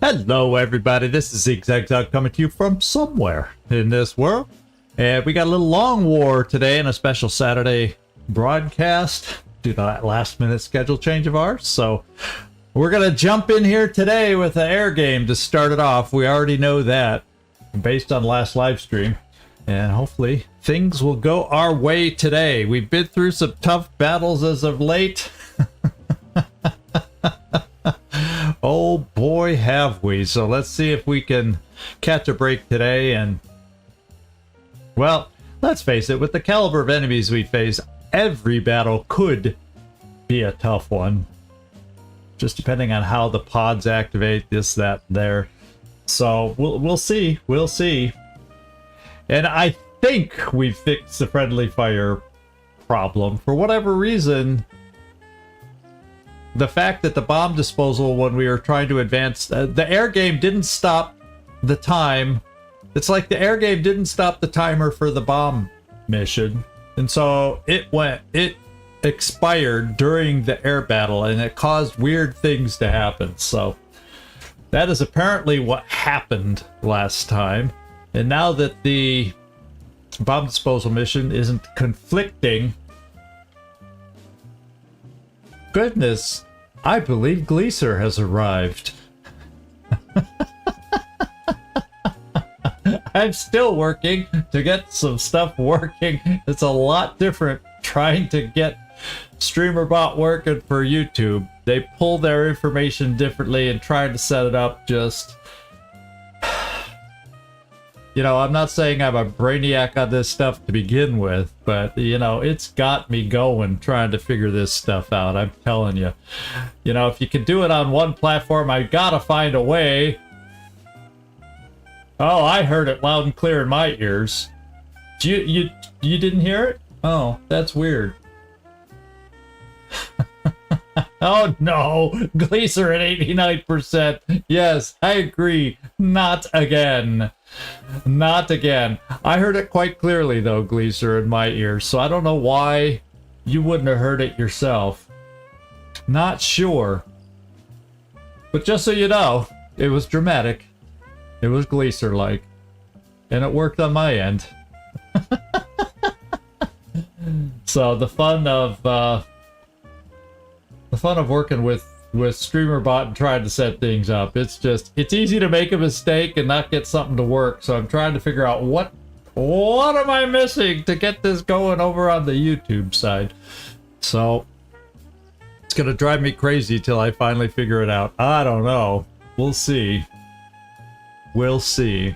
Hello everybody, this is ZigZagZag coming to you from somewhere in this world. And we got a little long war today and a special Saturday broadcast due to that last minute schedule change of ours. So we're going to jump in here today with an air game to start it off. We already know that based on last live stream. And hopefully things will go our way today. We've been through some tough battles as of late. Oh boy, have we. So let's see if we can catch a break today. And, well, let's face it, with the caliber of enemies we face, every battle could be a tough one. Just depending on how the pods activate, this, that, there. So we'll see. We'll see. And I think we fixed the friendly fire problem. For whatever reason, the fact that the bomb disposal, when we were trying to advance, the air game didn't stop the time. It's like the air game didn't stop the timer for the bomb mission. And so it expired during the air battle, and it caused weird things to happen. So that is apparently what happened last time. And now that the bomb disposal mission isn't conflicting, goodness, I believe Gleaser has arrived. I'm still working to get some stuff working. It's a lot different trying to get StreamerBot working for YouTube. They pull their information differently, and trying to set it up just... You know, I'm not saying I'm a brainiac on this stuff to begin with, but, you know, it's got me going trying to figure this stuff out, I'm telling you. You know, if you can do it on one platform, I gotta find a way. Oh, I heard it loud and clear in my ears. You didn't hear it? Oh, that's weird. Oh no, Gleaser at 89%. Yes, I agree. Not again. Not again. I heard it quite clearly though, Gleaser, in my ears, so I don't know why you wouldn't have heard it yourself. Not sure. But just so you know, it was dramatic. It was Gleaser-like. And it worked on my end. So the fun of working with StreamerBot and trying to set things up, it's easy to make a mistake and not get something to work. So I'm trying to figure out what am I missing to get this going over on the YouTube side. So it's gonna drive me crazy till I finally figure it out. I don't know. We'll see. We'll see.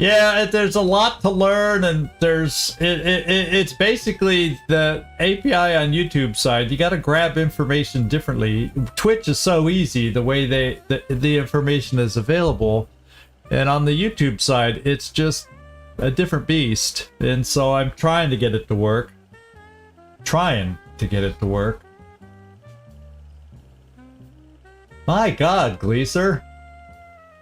Yeah, there's a lot to learn, and it's basically the API on YouTube side. You got to grab information differently. Twitch is so easy the way the information is available, and on the YouTube side, it's just a different beast. And so I'm trying to get it to work. My God, Gleaser.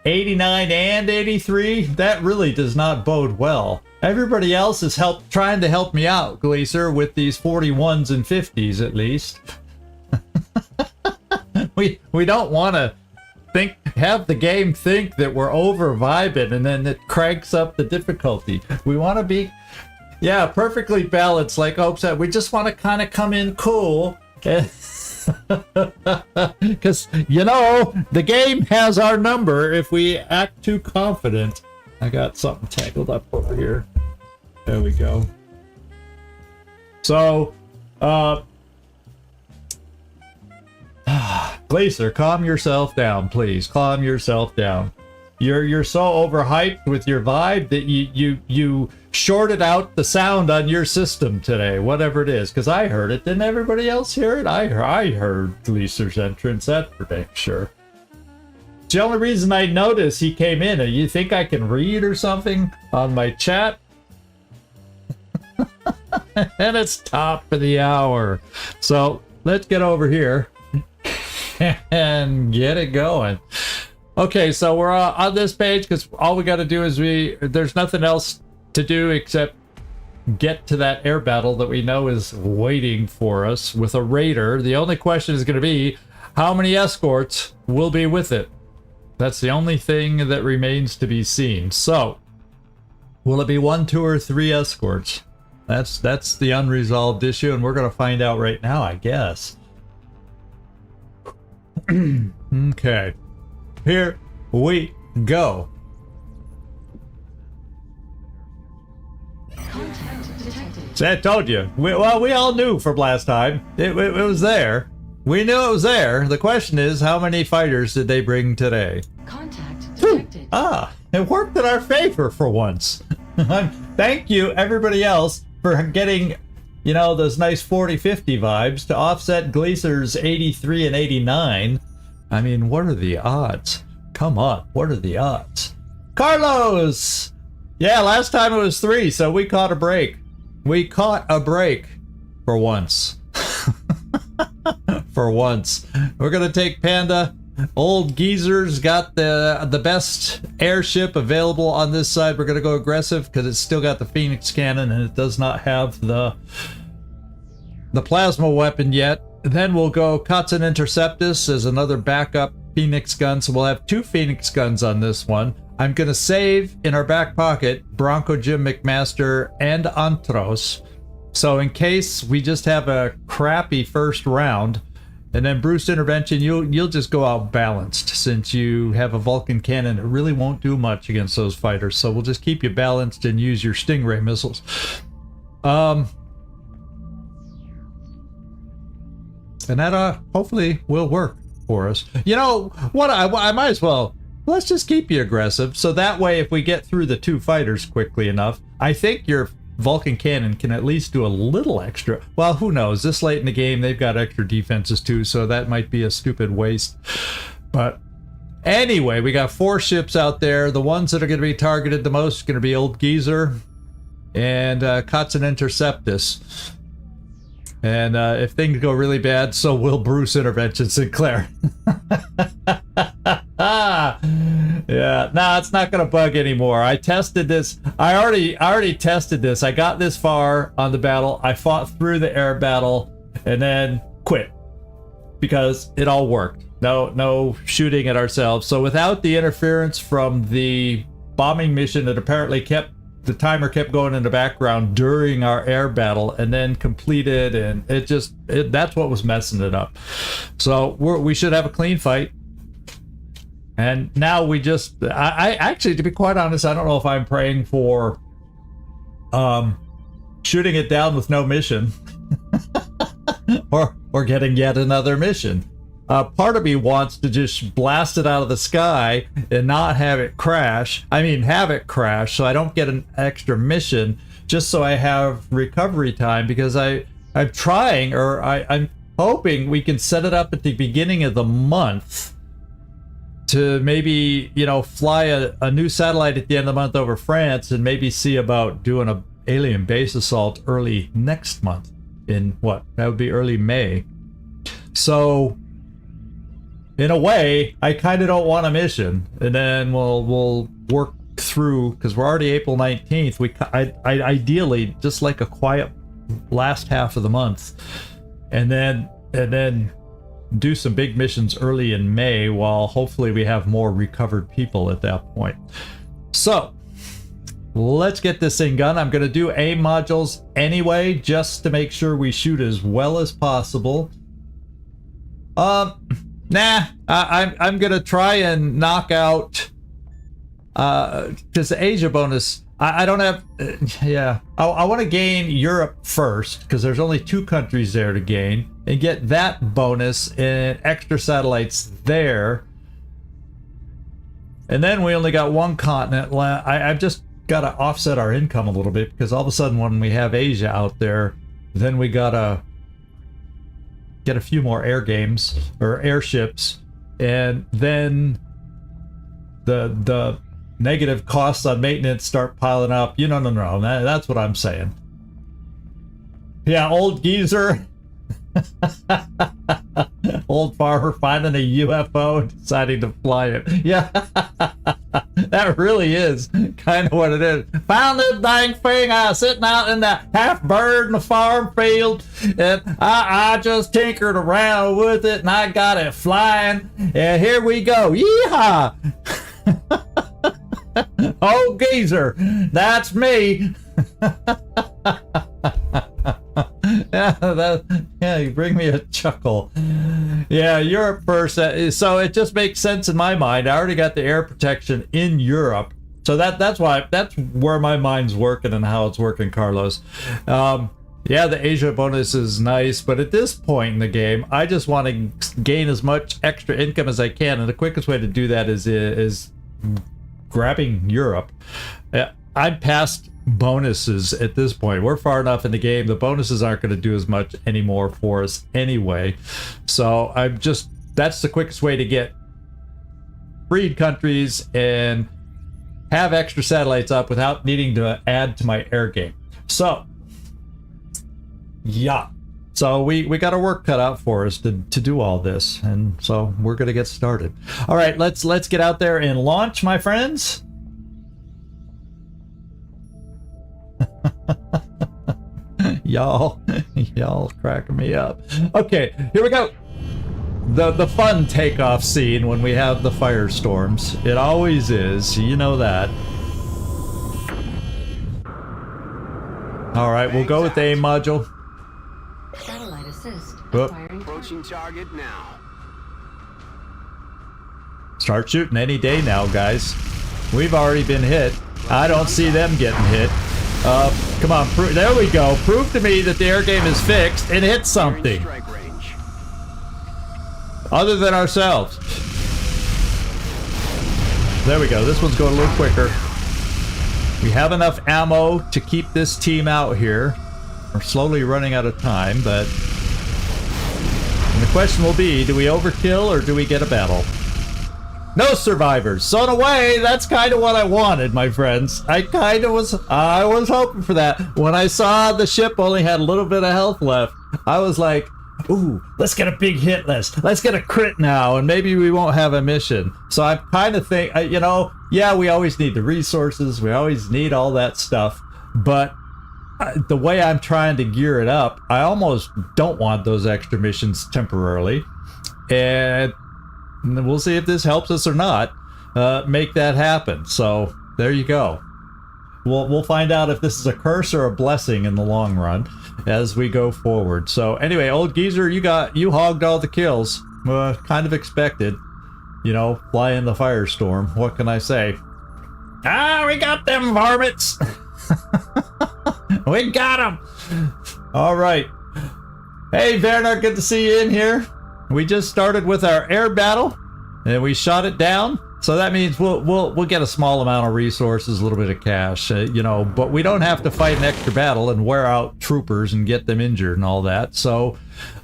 89 and 83? That really does not bode well. Everybody else is trying to help me out, Gleaser, with these 41s and 50s at least. we don't want to have the game think that we're over vibing and then it cranks up the difficulty. We want to be, yeah, perfectly balanced, like Oak said. We just want to kind of come in cool. Because, you know, the game has our number if we act too confident. I got something tangled up over here. There we go. So, Gleaser, calm yourself down, please. Calm yourself down. You're so overhyped with your vibe that you shorted out the sound on your system today, whatever it is. Because I heard it. Didn't everybody else hear it? I heard Gleaser's entrance, that's for damn sure. It's the only reason I noticed he came in. You think I can read or something on my chat? And it's top of the hour. So let's get over here and get it going. Okay, so we're on this page because all we got to do is there's nothing else to do except get to that air battle that we know is waiting for us with a raider. The only question is going to be how many escorts will be with it. That's the only thing that remains to be seen. So, will it be 1, 2, or 3 escorts? That's the unresolved issue, and we're going to find out right now, I guess. Okay. Here we go. See, I told you. We all knew from last time. It was there. We knew it was there. The question is, how many fighters did they bring today? Contact detected. Ah, it worked in our favor for once. Thank you, everybody else, for getting, you know, those nice 40-50 vibes to offset Glaciers 83 and 89. I mean, what are the odds? Come on, what are the odds? Carlos! Yeah, last time it was 3, so we caught a break. We caught a break for once. For once. We're gonna take Panda. Old Geezer's got the best airship available on this side. We're gonna go aggressive because it's still got the Phoenix cannon and it does not have the plasma weapon yet. Then we'll go Katzen Interceptus as another backup Phoenix gun. So we'll have 2 Phoenix guns on this one. I'm gonna save in our back pocket Bronco Jim McMaster and Antros. So in case we just have a crappy first round, and then Bruce Intervention, you'll just go out balanced since you have a Vulcan cannon. It really won't do much against those fighters. So we'll just keep you balanced and use your Stingray missiles. And that hopefully will work for us. You know what? I might as well. Let's just keep you aggressive. So that way, if we get through the 2 fighters quickly enough, I think your Vulcan cannon can at least do a little extra. Well, who knows? This late in the game, they've got extra defenses too, so that might be a stupid waste. But anyway, we got 4 ships out there. The ones that are going to be targeted the most are going to be Old Geezer and Katzen Interceptus. And if things go really bad, so will Bruce Intervention Sinclair. Yeah, no, it's not gonna bug anymore. I tested this. I already tested this. I got this far on the battle. I fought through the air battle and then quit because it all worked. No shooting at ourselves. So without the interference from the bombing mission that apparently kept the timer kept going in the background during our air battle and then completed, and that's what was messing it up. So we should have a clean fight. And now we just, I actually, to be quite honest, I don't know if I'm praying for shooting it down with no mission or getting yet another mission. Part of me wants to just blast it out of the sky and not have it crash. I mean, have it crash so I don't get an extra mission, just so I have recovery time, because I'm trying, or I'm hoping we can set it up at the beginning of the month to maybe, you know, fly a new satellite at the end of the month over France and maybe see about doing a alien base assault early next month in what? That would be early May. So in a way, I kind of don't want a mission, and then we'll work through, because we're already April 19th. I ideally just like a quiet last half of the month, and then do some big missions early in May, while hopefully we have more recovered people at that point. So let's get this thing going. I'm going to do aim modules anyway, just to make sure we shoot as well as possible. I'm gonna try and knock out because the Asia bonus, I don't have. I want to gain Europe first, because there's only 2 countries there to gain, and get that bonus and extra satellites there. And then we only got 1 continent. I've just got to offset our income a little bit, because all of a sudden when we have Asia out there, then we gotta get a few more air games or airships, and then the negative costs on maintenance start piling up. No, that's what I'm saying. Yeah, Old Geezer. Old farmer finding a UFO and deciding to fly it. Yeah, that really is kind of what it is. Found this dang thing. I was sitting out in the half bird in the farm field, and I just tinkered around with it, and I got it flying. And here we go. Yeehaw! Oh, geezer, that's me. Yeah, you bring me a chuckle. Yeah, Europe first. So it just makes sense in my mind. I already got the air protection in Europe, so that's where my mind's working and how it's working, Carlos. Yeah, the Asia bonus is nice, but at this point in the game, I just want to gain as much extra income as I can, and the quickest way to do that is grabbing Europe. I'm past bonuses at this point. We're far enough in the game. The bonuses aren't going to do as much anymore for us anyway. So that's the quickest way to get freed countries and have extra satellites up without needing to add to my air game. So yeah. So we got our work cut out for us to do all this, and so we're gonna get started. All right, let's get out there and launch, my friends. y'all cracking me up. Okay, here we go. The fun takeoff scene when we have the firestorms. It always is, you know that. All right, we'll go with the AIM module. Satellite assist. Whoop. Acquiring Approaching target now. Start shooting any day now, guys. We've already been hit. I don't see them getting hit. Come on, there we go. Prove to me that the air game is fixed and hit something. Strike range. Other than ourselves. There we go. This one's going a little quicker. We have enough ammo to keep this team out here. We're slowly running out of time, but the question will be, do we overkill or do we get a battle? No survivors. So in a way, that's kind of what I wanted, my friends. I was hoping for that. When I saw the ship only had a little bit of health left, I was like, ooh, let's get a big hit list. Let's get a crit now, and maybe we won't have a mission. So I kind of think, yeah, we always need the resources. We always need all that stuff. But the way I'm trying to gear it up, I almost don't want those extra missions temporarily. And we'll see if this helps us or not make that happen. So there you go. We'll find out if this is a curse or a blessing in the long run as we go forward. So anyway, old geezer, you hogged all the kills. Kind of expected, flying the firestorm. What can I say? We got them varmints. We got them. All right. Hey, Werner, good to see you in here. We just started with our air battle, and we shot it down. So that means we'll get a small amount of resources, a little bit of cash, but we don't have to fight an extra battle and wear out troopers and get them injured and all that. So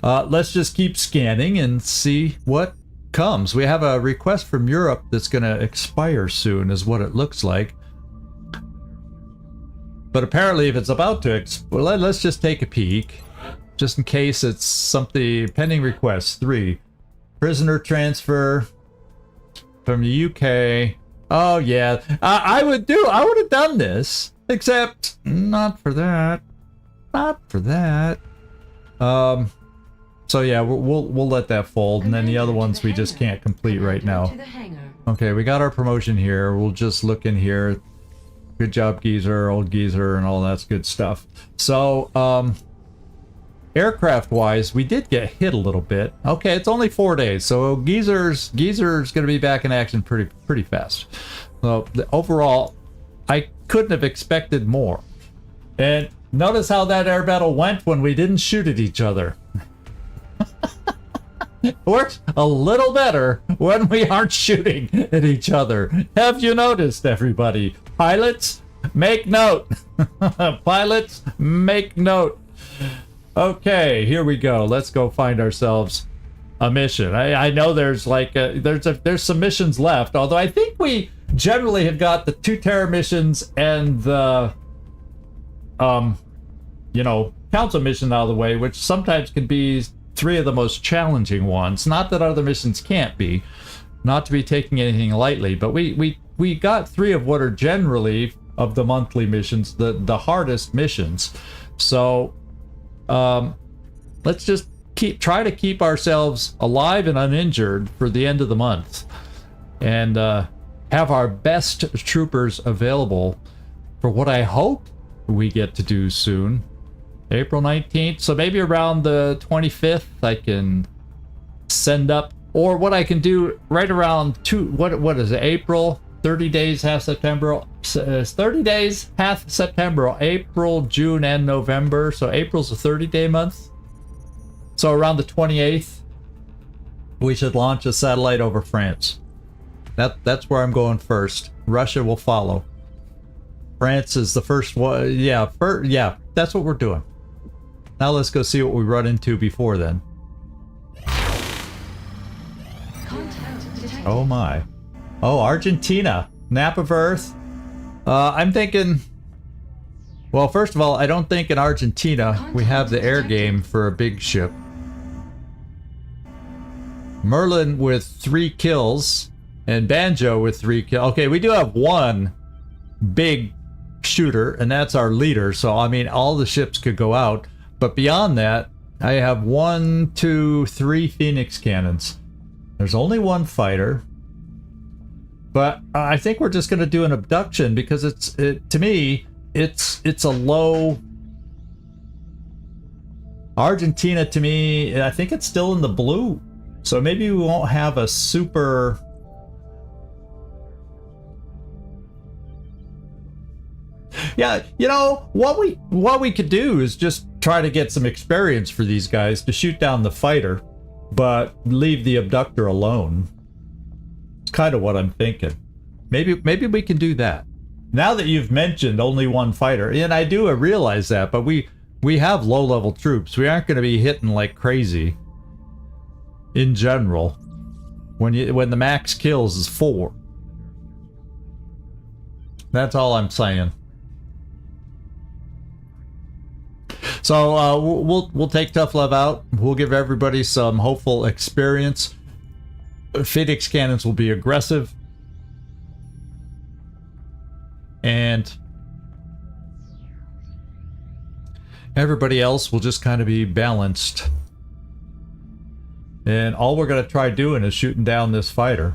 let's just keep scanning and see what comes. We have a request from Europe that's going to expire soon, is what it looks like. But apparently, if it's about to expire, let's just take a peek, just in case it's something. Pending request 3, prisoner transfer from the UK. Oh yeah, I would have done this, except not for that. So yeah, we'll let that fold, and then the other ones we just can't complete right now. to the hangar. Okay, we got our promotion here. We'll just look in here. Good job, geezer, old geezer, and all that's good stuff. So, aircraft-wise, we did get hit a little bit. Okay, it's only 4 days, so geezer's going to be back in action pretty fast. So, overall, I couldn't have expected more. And notice how that air battle went when we didn't shoot at each other. It works a little better when we aren't shooting at each other. Have you noticed, everybody? Pilots, make note. Pilots, make note. Okay, here we go. Let's go find ourselves a mission. I know there's there's some missions left, although I think we generally have got the 2 terror missions and the council mission out of the way, which sometimes can be three of the most challenging ones. Not that other missions can't be, not to be taking anything lightly, but we got three of what are generally of the monthly missions, the hardest missions. So let's just try to keep ourselves alive and uninjured for the end of the month, and have our best troopers available for what I hope we get to do soon. April 19th, so maybe around the 25th I can send up, or what I can do right around what is it, April, 30 days, half September, 30 days, half September, April, June, and November. So April's a 30-day month. So around the 28th, we should launch a satellite over France. That's where I'm going first. Russia will follow. France is the first one. Yeah, that's what we're doing. Now let's go see what we run into before then. Oh my. Oh, Argentina. Nap of Earth. I'm thinking... Well, first of all, I don't think in Argentina we have the air game for a big ship. Merlin with 3 kills and Banjo with 3 kills. Okay, we do have one big shooter, and that's our leader. So, I mean, all the ships could go out. But beyond that, I have 1, 2, 3 Phoenix cannons. There's only one fighter. But I think we're just going to do an abduction because to me, it's a low... Argentina, to me, I think it's still in the blue. So maybe we won't have a super... Yeah, you know, what we could do is just try to get some experience for these guys to shoot down the fighter, but leave the abductor alone. It's kind of what I'm thinking. Maybe we can do that. Now that you've mentioned only one fighter, and I do realize that, but we have low-level troops. We aren't going to be hitting like crazy in general when the max kills is 4. That's all I'm saying. So we'll take Tough Love out. We'll give everybody some hopeful experience. Phoenix cannons will be aggressive, and everybody else will just kind of be balanced. And all we're going to try doing is shooting down this fighter.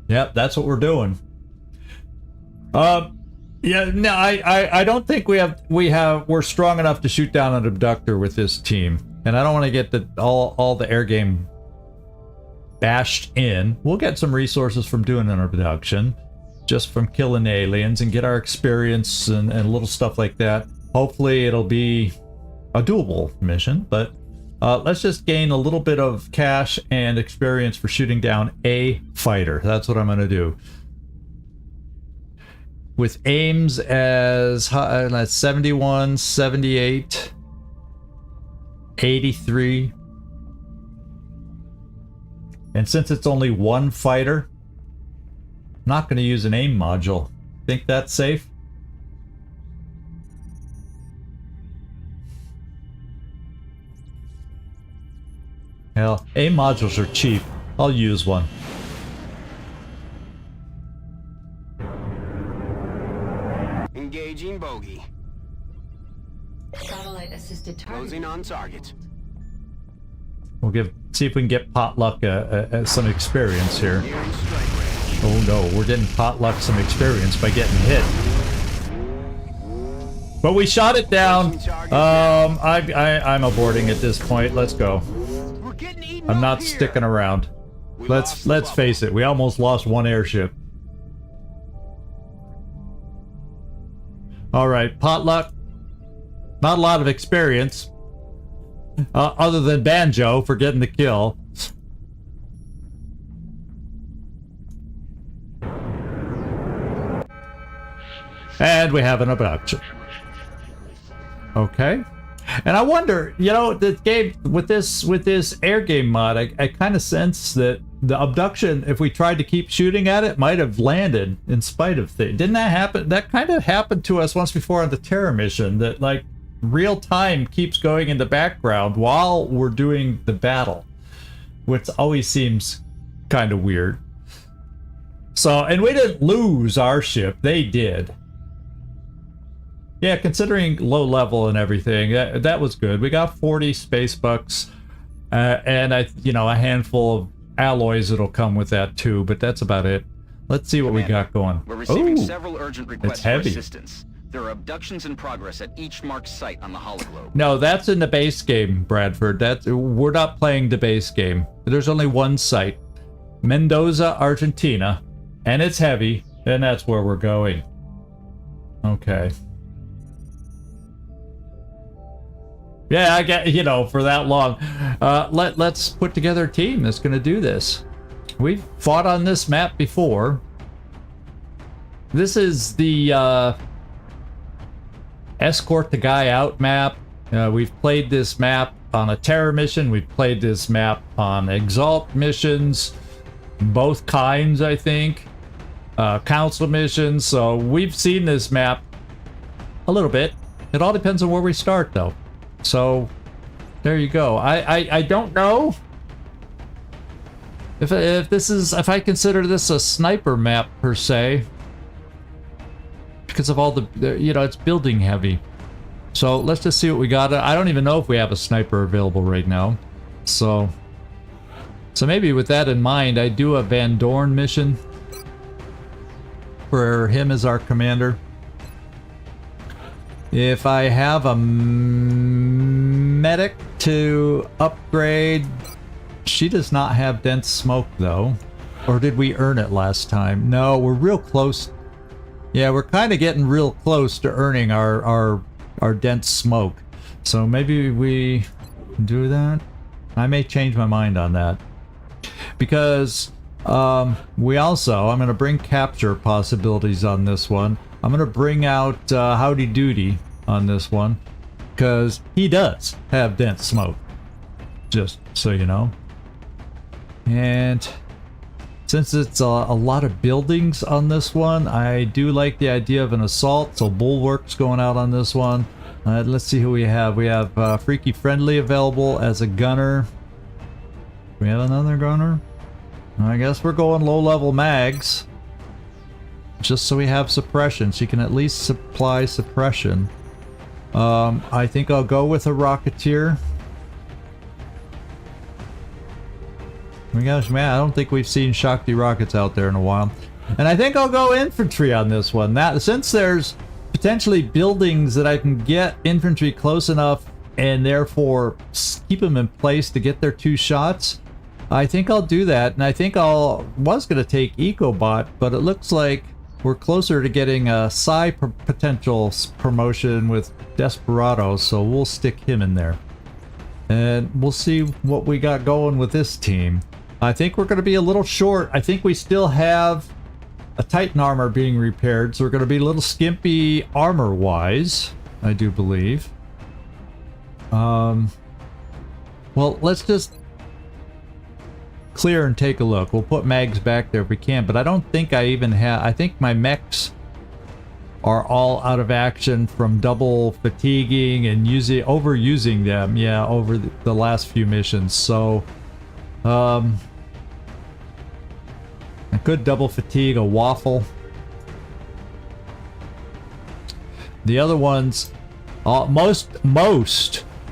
Yep, that's what we're doing. Yeah, no, I don't think we're strong enough to shoot down an abductor with this team, and I don't want to get all the air game bashed in. We'll get some resources from doing an abduction, just from killing aliens, and get our experience and little stuff like that. Hopefully it'll be a doable mission, but let's just gain a little bit of cash and experience for shooting down a fighter. That's what I'm going to do. With aims as high as 71, 78, 83. And since it's only one fighter, I'm not going to use an aim module. Think that's safe? Hell, aim modules are cheap. I'll use one. Engaging bogey. Satellite assisted target. Closing on target. We'll see if we can get Potluck some experience here. Nearing strike range. Oh no, we're getting Potluck some experience by getting hit. But we shot it down. I'm aborting at this point. Let's go. We're getting eaten I'm up not here. sticking around. We Let's lost the face it. We almost lost one airship. All right, Potluck. Not a lot of experience, other than Banjo for getting the kill. And we have an abduction. Okay. And I wonder, you know, the game with this air game mod, I kind of sense that the abduction, if we tried to keep shooting at it, might have landed in spite of things. Didn't that happen? That kind of happened to us once before on the Terror mission. That like real time keeps going in the background while we're doing the battle, which always seems kind of weird. So, and we didn't lose our ship, they did. Yeah, considering low level and everything, that was good. We got 40 space bucks, and a handful of alloys that'll come with that too, but that's about it. Let's see what we got going. We're receiving Ooh, several urgent requests it's for heavy. assistance. There are abductions in progress at each marked site on the hologlobe. No, that's in the base game, Bradford. We're not playing the base game. There's only one site, Mendoza, Argentina, and it's heavy, and that's where we're going. Okay. Yeah, I get, for that long. Let's put together a team that's going to do this. We've fought on this map before. This is the escort the guy out map. We've played this map on a terror mission. We've played this map on exalt missions, both kinds, I think. Council missions. So we've seen this map a little bit. It all depends on where we start, though. So there you go. I don't know if I consider this a sniper map per se, because of all the it's building heavy. So let's just see what we got. I don't even know if we have a sniper available right now. So maybe with that in mind, I do a Van Dorn mission for him as our commander. If I have a medic to upgrade, she does not have dense smoke though. Or did we earn it last time? No, we're real close. Yeah, we're kind of getting real close to earning our dense smoke. So maybe we do that. I may change my mind on that. Because we also, I'm going to bring capture possibilities on this one. I'm going to bring out Howdy Doody on this one, because he does have dense smoke, just so you know. And since it's a lot of buildings on this one, I do like the idea of an assault, so bulwarks going out on this one. Let's see who we have. We have Freaky Friendly available as a gunner. We have another gunner. I guess we're going low-level mags, just so we have suppression. She can at least supply suppression. I think I'll go with a Rocketeer. Oh my gosh, man, I don't think we've seen Shakti rockets out there in a while. And I think I'll go infantry on this one. Since there's potentially buildings that I can get infantry close enough and therefore keep them in place to get their 2 shots, I think I'll do that. And I think was going to take EcoBot, but it looks like we're closer to getting a Psy potential promotion with Desperado, so we'll stick him in there. And we'll see what we got going with this team. I think we're going to be a little short. I think we still have a Titan armor being repaired, so we're going to be a little skimpy armor-wise, I do believe. Well, let's just clear and take a look. We'll put mags back there if we can, but I don't think I even have... I think my mechs are all out of action from double fatiguing and overusing them, yeah, over the last few missions. So, I could double fatigue a waffle. The other ones, most,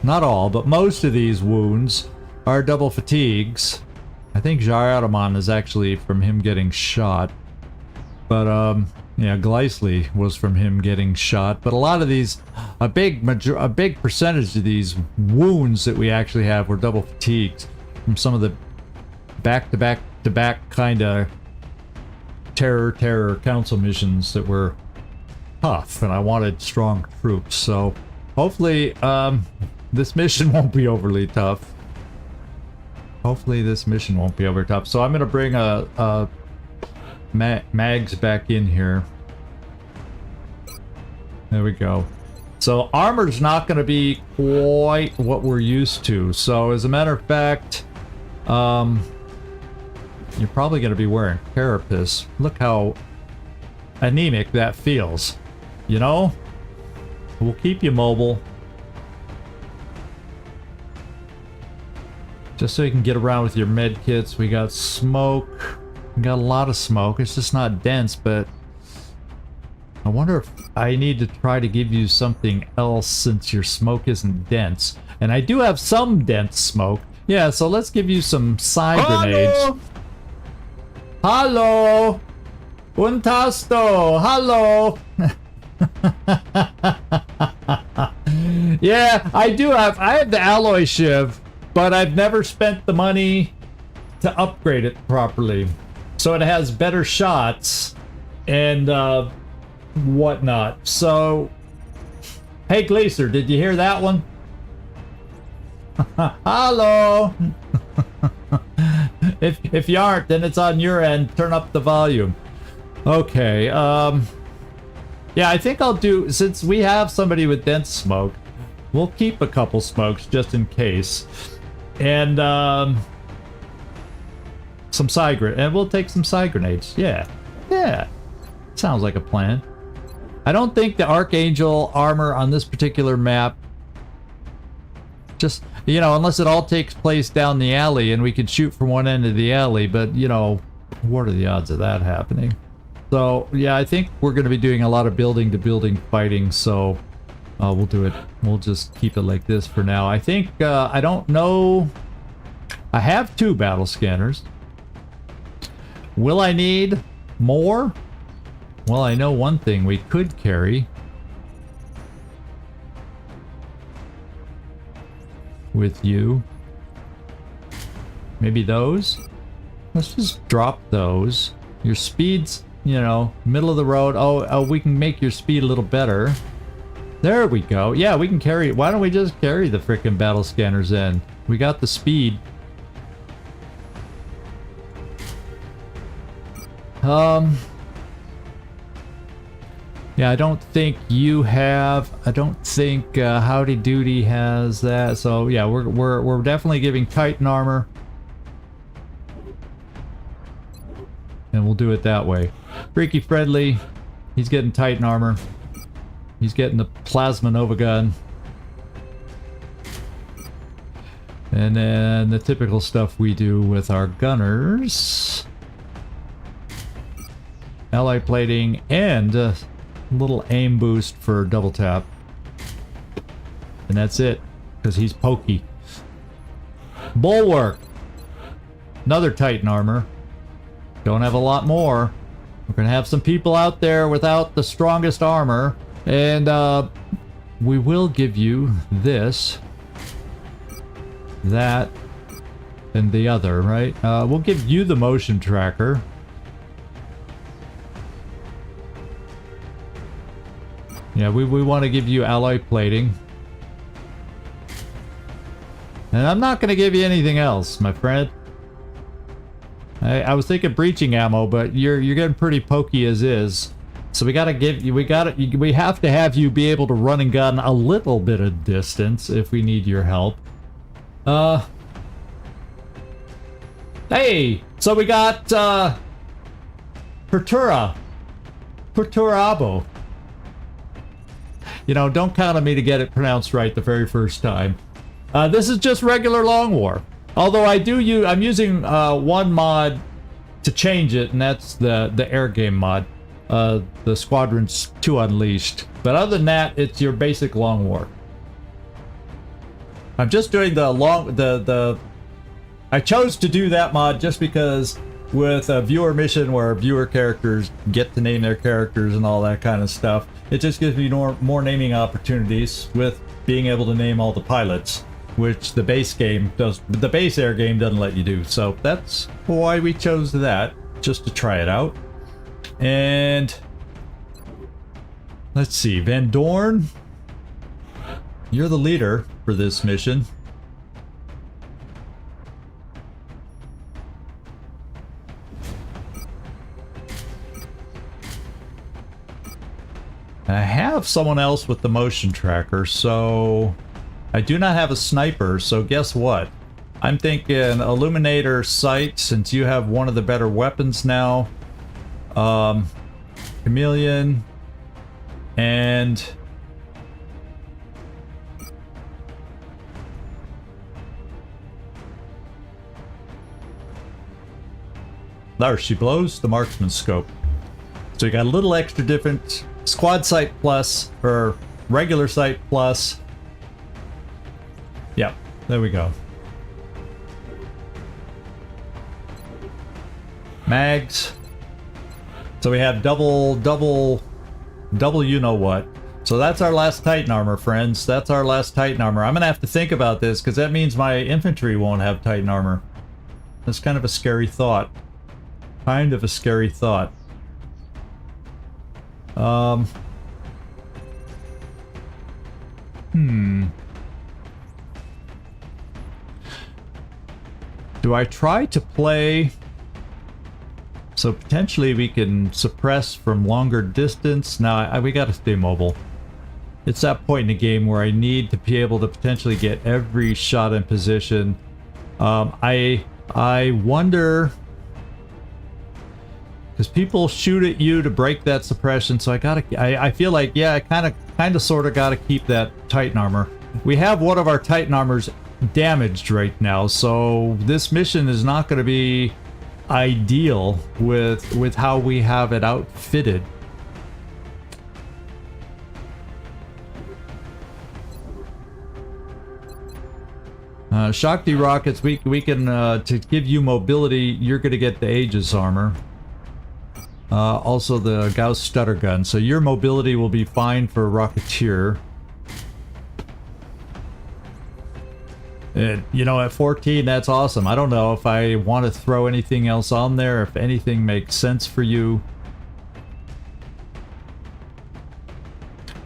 not all, but most of these wounds are double fatigues. I think Jaratamon is actually from him getting shot. But, yeah, Gleisley was from him getting shot. But a lot of these, a big percentage of these wounds that we actually have were double fatigues from some of the back-to-back kind of terror council missions that were tough, and I wanted strong troops. So hopefully this mission won't be overly tough. Hopefully this mission won't be overly tough. So I'm going to bring a mags back in here. There we go. So armor's not going to be quite what we're used to. So as a matter of fact, you're probably going to be wearing carapace. Look how anemic that feels. You know? We'll keep you mobile. Just so you can get around with your med kits. We got smoke. We got a lot of smoke. It's just not dense, but I wonder if I need to try to give you something else since your smoke isn't dense. And I do have some dense smoke. Yeah, so let's give you some side grenades. Hello! Un tasto! Hello! Yeah, I have the alloy shiv, but I've never spent the money to upgrade it properly. So it has better shots and whatnot. So, hey Glacier, did you hear that one? Hello! If you aren't, then it's on your end. Turn up the volume. Okay, yeah, I think I'll do, since we have somebody with dense smoke, we'll keep a couple smokes just in case. And, some side grenades. And we'll take some side grenades. Yeah. Yeah. Sounds like a plan. I don't think the Archangel armor on this particular map, just, you know, unless it all takes place down the alley and we could shoot from one end of the alley, but, you know, what are the odds of that happening? So, yeah, I think we're going to be doing a lot of building to building fighting, so we'll do it. We'll just keep it like this for now. I think, I don't know. I have 2 battle scanners. Will I need more? Well, I know one thing we could carry with you. Maybe those? Let's just drop those. Your speed's, you know, middle of the road. Oh, we can make your speed a little better. There we go. Yeah, we can carry it. Why don't we just carry the frickin' battle scanners in? We got the speed. Yeah, I don't think you have. I don't think Howdy Doody has that. So yeah, we're definitely giving Titan armor, and we'll do it that way. Freaky Fredly, he's getting Titan armor. He's getting the Plasma Nova gun, and then the typical stuff we do with our gunners. Ally plating and a little aim boost for double tap. And that's it, because he's pokey. Bulwark. Another Titan armor. Don't have a lot more. We're going to have some people out there without the strongest armor. And we will give you this, that, and the other, right? We'll give you the motion tracker. Yeah, we want to give you alloy plating. And I'm not going to give you anything else, my friend. I was thinking breaching ammo, but you're getting pretty pokey as is. So we got to give you, we have to have you be able to run and gun a little bit of distance if we need your help. Hey, so we got Perturabo. You know, don't count on me to get it pronounced right the very first time. This is just regular Long War. Although I'm using one mod to change it, and that's the air game mod. The Squadrons 2 Unleashed. But other than that, it's your basic Long War. I'm just doing I chose to do that mod just because with a viewer mission where viewer characters get to name their characters and all that kind of stuff, it just gives me more naming opportunities with being able to name all the pilots, which the base game does. The base air game doesn't let you do. So that's why we chose that, just to try it out. And let's see, Van Dorn, you're the leader for this mission. I have someone else with the motion tracker, so I do not have a sniper, so guess what? I'm thinking Illuminator Sight, since you have one of the better weapons now. Chameleon, and There she blows, the marksman scope. So you got a little extra different squad sight plus, or regular sight plus. Yep, there we go. Mags. So we have double you know what. So that's our last Titan armor, friends. That's our last Titan armor. I'm gonna have to think about this because that means my infantry won't have Titan armor. That's kind of a scary thought. Kind of a scary thought. Do I try to play... So potentially we can suppress from longer distance. Now we gotta stay mobile. It's that point in the game where I need to be able to potentially get every shot in position. I wonder... Because people shoot at you to break that suppression, so I feel like, yeah, I kind of sort of gotta keep that Titan armor. We have one of our Titan armors damaged right now, so this mission is not going to be ideal with how we have it outfitted. Shakti rockets, we can to give you mobility, you're going to get the Aegis armor. Also the Gauss stutter gun, so your mobility will be fine for Rocketeer. And, you know, at 14, that's awesome. I don't know if I want to throw anything else on there, if anything makes sense for you.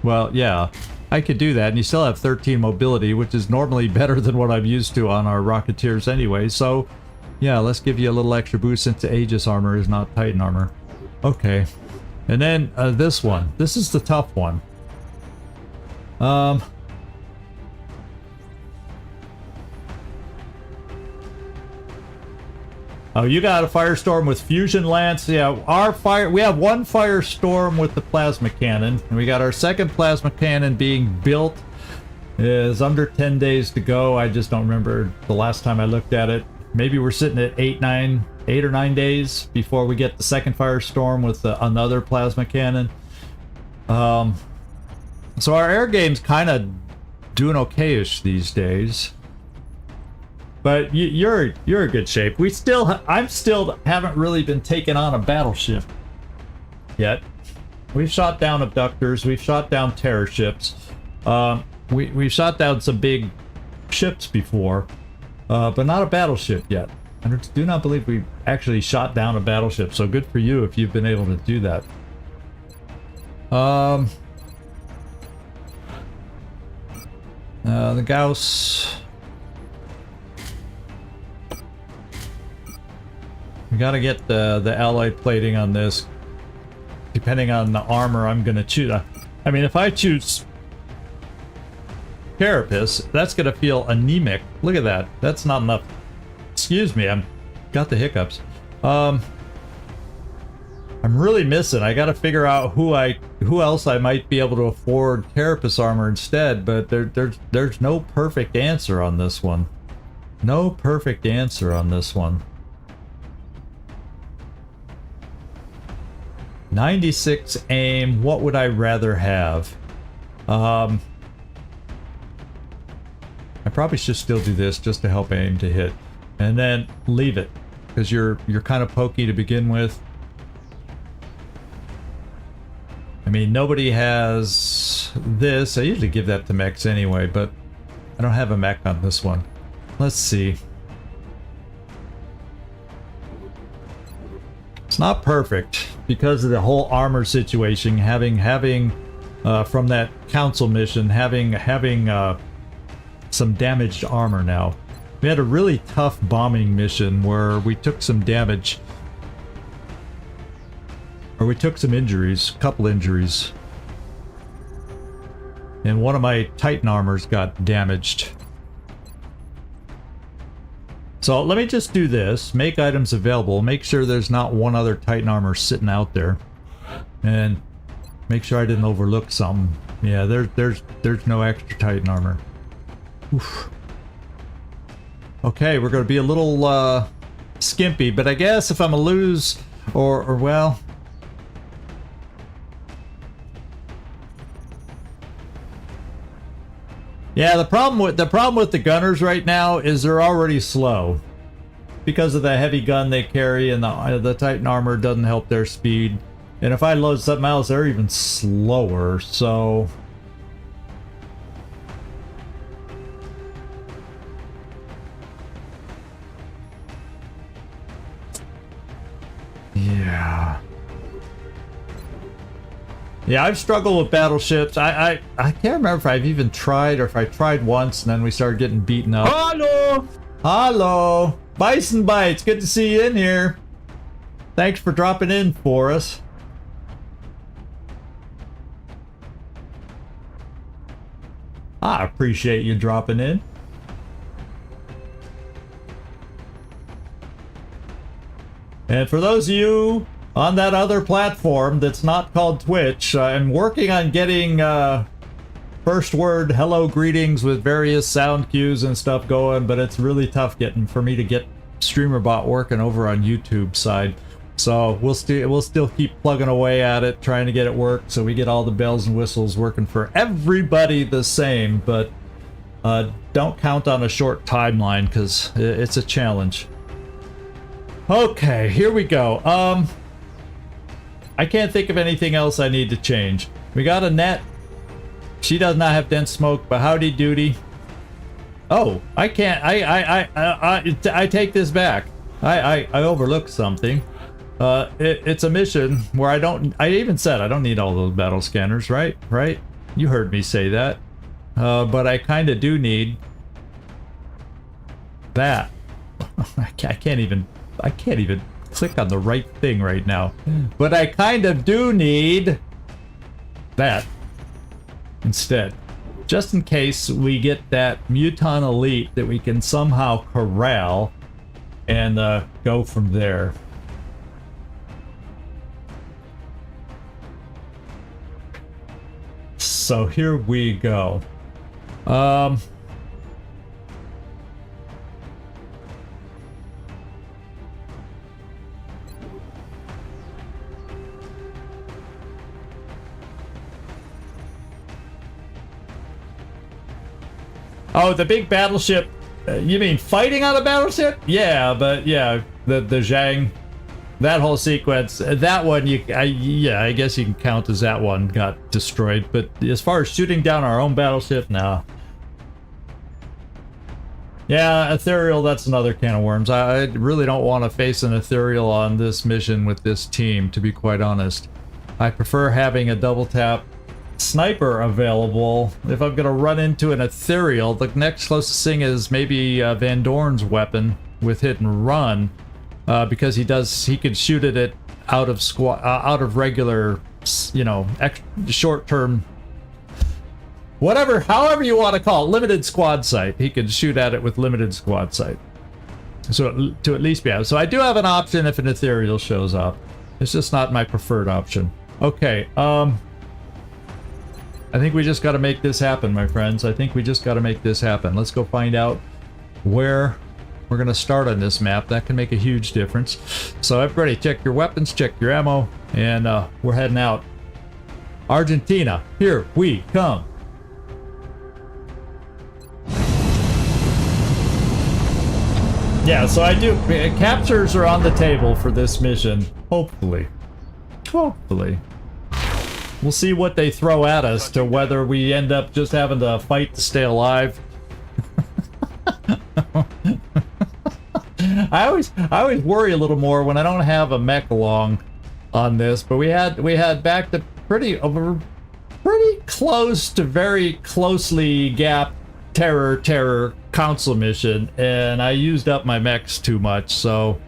Well, yeah, I could do that, and you still have 13 mobility, which is normally better than what I'm used to on our Rocketeers anyway. So, yeah, let's give you a little extra boost since the Aegis armor is not Titan armor. Okay, and then this one. This is the tough one. Oh, you got a Firestorm with Fusion Lance. Yeah, we have one Firestorm with the plasma cannon, and we got our second plasma cannon being built. Is under 10 days to go. I just don't remember the last time I looked at it. Maybe we're sitting at 8 or 9 days before we get the second Firestorm with another plasma cannon. So our air game's kind of doing okay-ish these days. But you're in good shape. I still haven't really been taken on a battleship yet. We've shot down abductors. We've shot down terror ships. We've shot down some big ships before, but not a battleship yet. I do not believe we actually shot down a battleship. So good for you if you've been able to do that. The Gauss. We gotta get the alloy plating on this. Depending on the armor I'm gonna choose. I mean, if I choose Carapace, that's gonna feel anemic. Look at that. That's not enough. Excuse me, I'm got the hiccups. I'm really missing. I gotta figure out who else I might be able to afford Carapace armor instead, but there's no perfect answer on this one. No perfect answer on this one. 96 aim, what would I rather have? I probably should still do this just to help aim to hit. And then leave it, because you're kind of pokey to begin with. I mean, nobody has this. I usually give that to mechs anyway, but I don't have a mech on this one. Let's see. It's not perfect because of the whole armor situation. Having from that council mission, having some damaged armor now. We had a really tough bombing mission where we took some damage. Or we took some injuries, a couple injuries. And one of my Titan armors got damaged. So let me just do this. Make items available. Make sure there's not one other Titan armor sitting out there. And make sure I didn't overlook something. Yeah, there's no extra Titan armor. Oof. Okay, we're going to be a little skimpy. But I guess if I'm gonna lose, or well, yeah. The problem with the gunners right now is they're already slow because of the heavy gun they carry, and the Titan armor doesn't help their speed. And if I load something else, they're even slower. So. Yeah, I've struggled with battleships. I can't remember if I've even tried, or if I tried once and then we started getting beaten up. Hello! Hello! Bison Bites, good to see you in here. Thanks for dropping in for us. I appreciate you dropping in. And for those of you on that other platform that's not called Twitch, I'm working on getting first word hello greetings with various sound cues and stuff going, but it's really tough for me to get StreamerBot working over on YouTube side. So we'll still keep plugging away at it, trying to get it worked so we get all the bells and whistles working for everybody the same, but don't count on a short timeline because it's a challenge. Okay, here we go. I can't think of anything else I need to change. We got a net. She does not have dense smoke, but howdy doody. Oh, I can't. I take this back. I overlooked something. It's a mission where I even said I don't need all those battle scanners, right? Right? You heard me say that. But I kind of do need that. I can't even click on the right thing right now. But I kind of do need that instead. Just in case we get that Muton Elite that we can somehow corral and go from there. So here we go. Oh, the big battleship. You mean fighting on a battleship? Yeah, but yeah, the Zhang, that whole sequence, that one, yeah, I guess you can count as that one got destroyed. But as far as shooting down our own battleship, no. Yeah, Ethereal, that's another can of worms. I really don't want to face an Ethereal on this mission with this team, to be quite honest. I prefer having a double tap sniper available. If I'm gonna run into an Ethereal, the next closest thing is maybe Van Dorn's weapon with hit and run, because he could shoot it out of regular, you know, short-term, whatever, however you want to call it, limited squad sight. He could shoot at it with limited squad sight, so to at least be out. So I do have an option if an Ethereal shows up. It's just not my preferred option. Okay, I think we just got to make this happen, my friends. I think we just got to make this happen. Let's go find out where we're going to start on this map. That can make a huge difference. So everybody, check your weapons, check your ammo, and we're heading out. Argentina, here we come. Yeah, so I do. Captures are on the table for this mission. Hopefully. Hopefully. We'll see what they throw at us to whether we end up just having to fight to stay alive. I always worry a little more when I don't have a mech along on this, but we had back to pretty close to very closely gapped terror council mission, and I used up my mechs too much, so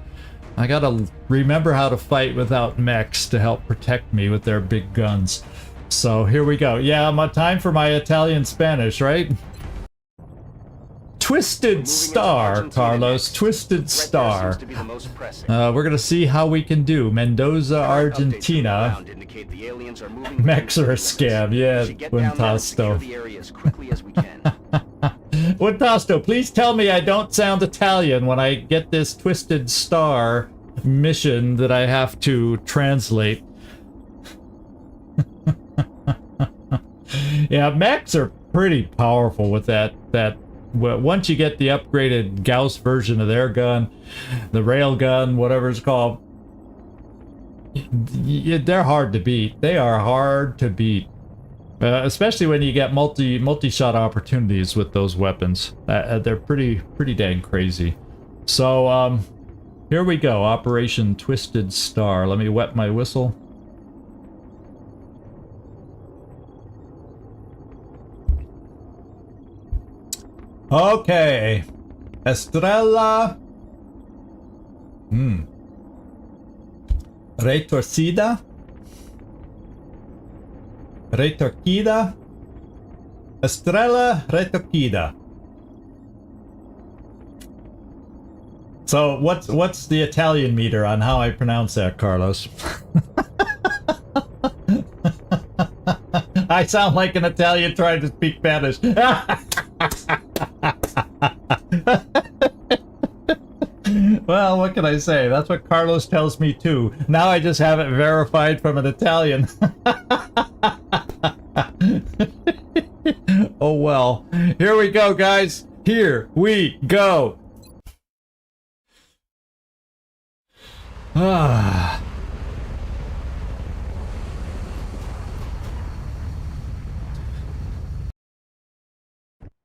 I gotta remember how to fight without mechs to help protect me with their big guns. So here we go. Yeah, my time for my Italian Spanish, right? Twisted Star, Carlos. Twisted Star. We're gonna see how we can do. Mendoza, Argentina. Mechs are a scam. Yeah, Quintasto. Woodtosto, please tell me I don't sound Italian when I get this Twisted Star mission that I have to translate. Yeah, mechs are pretty powerful with that. Once you get the upgraded Gauss version of their gun, the rail gun, whatever it's called, they're hard to beat. They are hard to beat. Especially when you get multi-shot opportunities with those weapons. They're pretty dang crazy. So, here we go. Operation Twisted Star. Let me wet my whistle. Okay. Estrella. Retorcida. Retorquida. Estrella Retorquida. So what's the Italian meter on how I pronounce that, Carlos? I sound like an Italian trying to speak Spanish. Well, what can I say? That's what Carlos tells me too. Now I just have it verified from an Italian. Oh well. Here we go, guys. Here we go. Ah.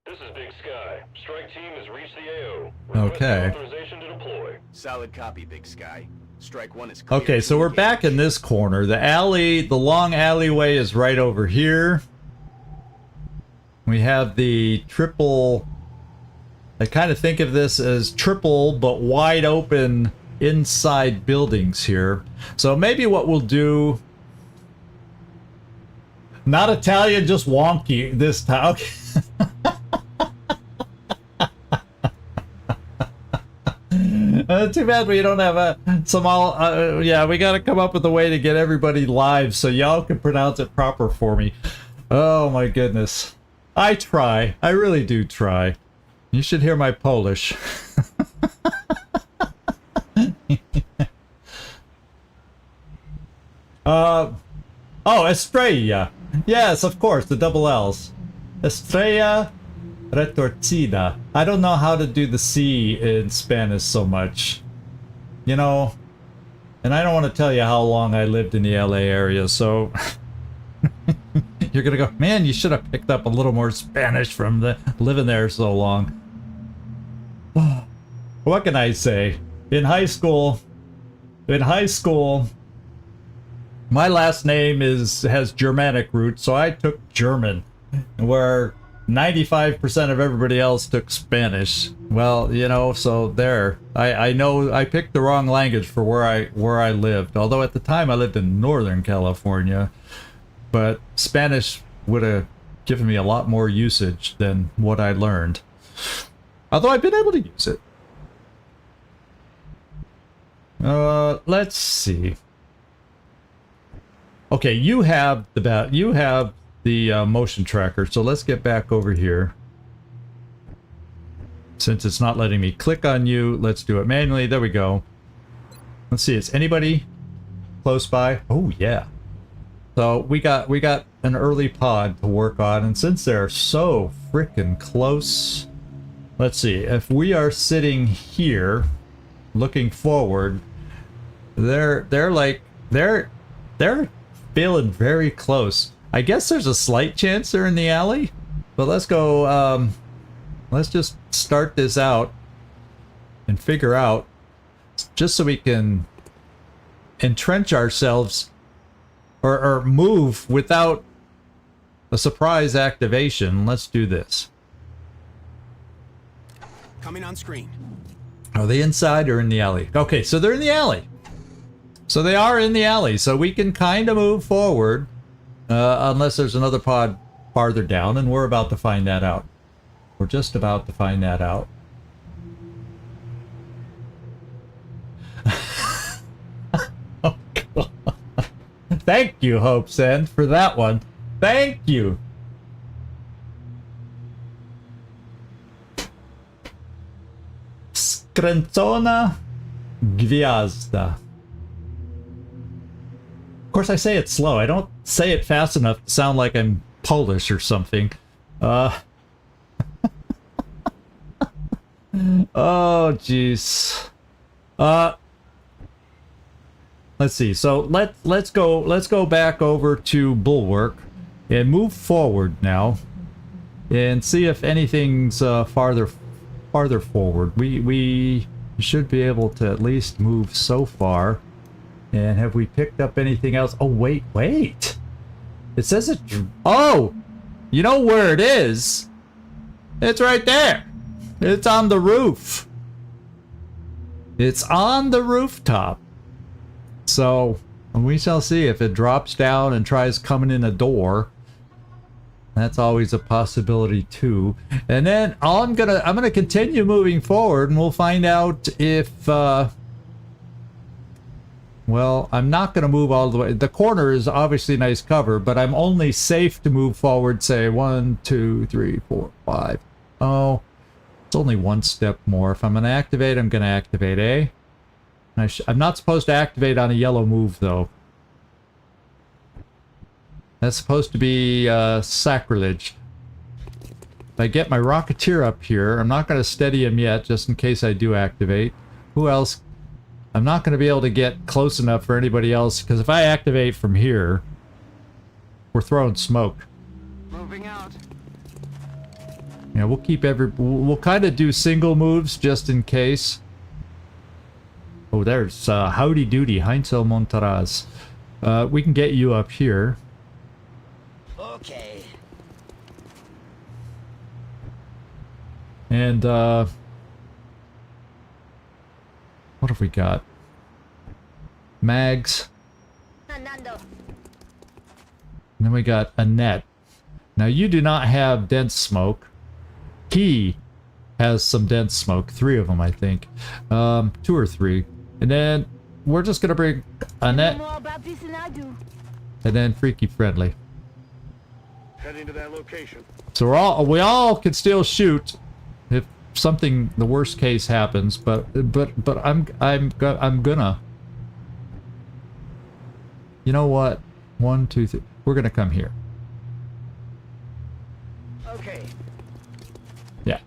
This is Big Sky. Strike team has reached the AO. Okay. Authorization to deploy. Solid copy, Big Sky. Strike 1 is clear. Okay, so we're back in this corner. The alley, the long alleyway is right over here. We have the triple... I kind of think of this as triple but wide open inside buildings here. So maybe what we'll do... Not Italian, just wonky this time. Okay. Too bad we don't have yeah, we gotta come up with a way to get everybody live so y'all can pronounce it proper for me. Oh my goodness. I try. I really do try. You should hear my Polish. Oh, Estrella. Yes, of course, the double L's. Estrella Retorcida. I don't know how to do the C in Spanish so much. You know, and I don't want to tell you how long I lived in the LA area, so... You're gonna go, man, you should have picked up a little more Spanish from living there so long. What can I say? In high school, my last name has Germanic roots, so I took German, where 95% of everybody else took Spanish. Well, you know, so there. I know I picked the wrong language for where I lived. Although at the time I lived in Northern California, but Spanish would have given me a lot more usage than what I learned. Although I've been able to use it. Let's see. Okay, you have the motion tracker, so let's get back over here. Since it's not letting me click on you, let's do it manually. There we go. Let's see, is anybody close by? Oh yeah. So we got an early pod to work on, and since they're so freaking close, let's see, if we are sitting here looking forward, they're feeling very close. I guess there's a slight chance they're in the alley, but let's go, let's just start this out and figure out, just so we can entrench ourselves or move without a surprise activation. Let's do this. Coming on screen. Are they inside or in the alley? Okay, so they're in the alley. So they are in the alley, so we can kind of move forward, unless there's another pod farther down, and we're about to find that out. We're just about to find that out. Oh, God. Thank you, Hope Send, for that one. Thank you. Kręcona Gwiazda. Of course, I say it slow. I don't say it fast enough to sound like I'm Polish or something. Oh, jeez. Let's see. So let's go back over to Bulwark and move forward now, and see if anything's farther forward. We should be able to at least move so far. And have we picked up anything else? Oh, wait. It says it. Oh, you know where it is? It's right there. It's on the roof. It's on the rooftop. So we shall see if it drops down and tries coming in a door. That's always a possibility too. And then I'm gonna continue moving forward, and we'll find out if well, I'm not going to move all the way. The corner is obviously nice cover, but I'm only safe to move forward, say, 1, 2, 3, 4, 5. Oh, it's only one step more. If I'm going to activate, I'm going to activate A. I'm not supposed to activate on a yellow move, though. That's supposed to be sacrilege. If I get my Rocketeer up here, I'm not going to steady him yet, just in case I do activate. Who else? I'm not going to be able to get close enough for anybody else, because if I activate from here, we're throwing smoke. Moving out. Yeah, we'll keep we'll kind of do single moves just in case. Oh, there's Howdy Doody, Heinzel Montaraz. We can get you up here. Okay. And what have we got? Mags. And then we got Annette. Now you do not have dense smoke. He has some dense smoke. 3 of them, I think. 2 or 3. And then we're just gonna bring Annette. And then Freaky Friendly. Heading to that location. So we all can still shoot if something, the worst case happens, but I'm gonna, you know what, 1, 2, 3, we're gonna come here. Okay. Yeah,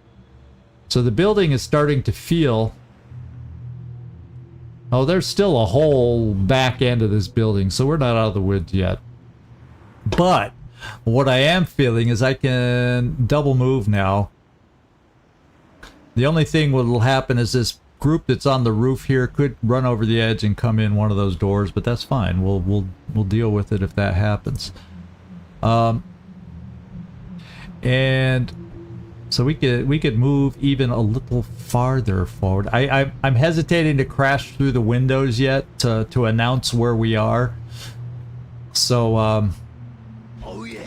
so the building is starting to feel, oh, there's still a whole back end of this building, so we're not out of the woods yet. But what I am feeling is I can double move now. The only thing what will happen is this group that's on the roof here could run over the edge and come in one of those doors, but that's fine. We'll deal with it if that happens. And so we could move even a little farther forward. I'm hesitating to crash through the windows yet to announce where we are. So Oh yeah.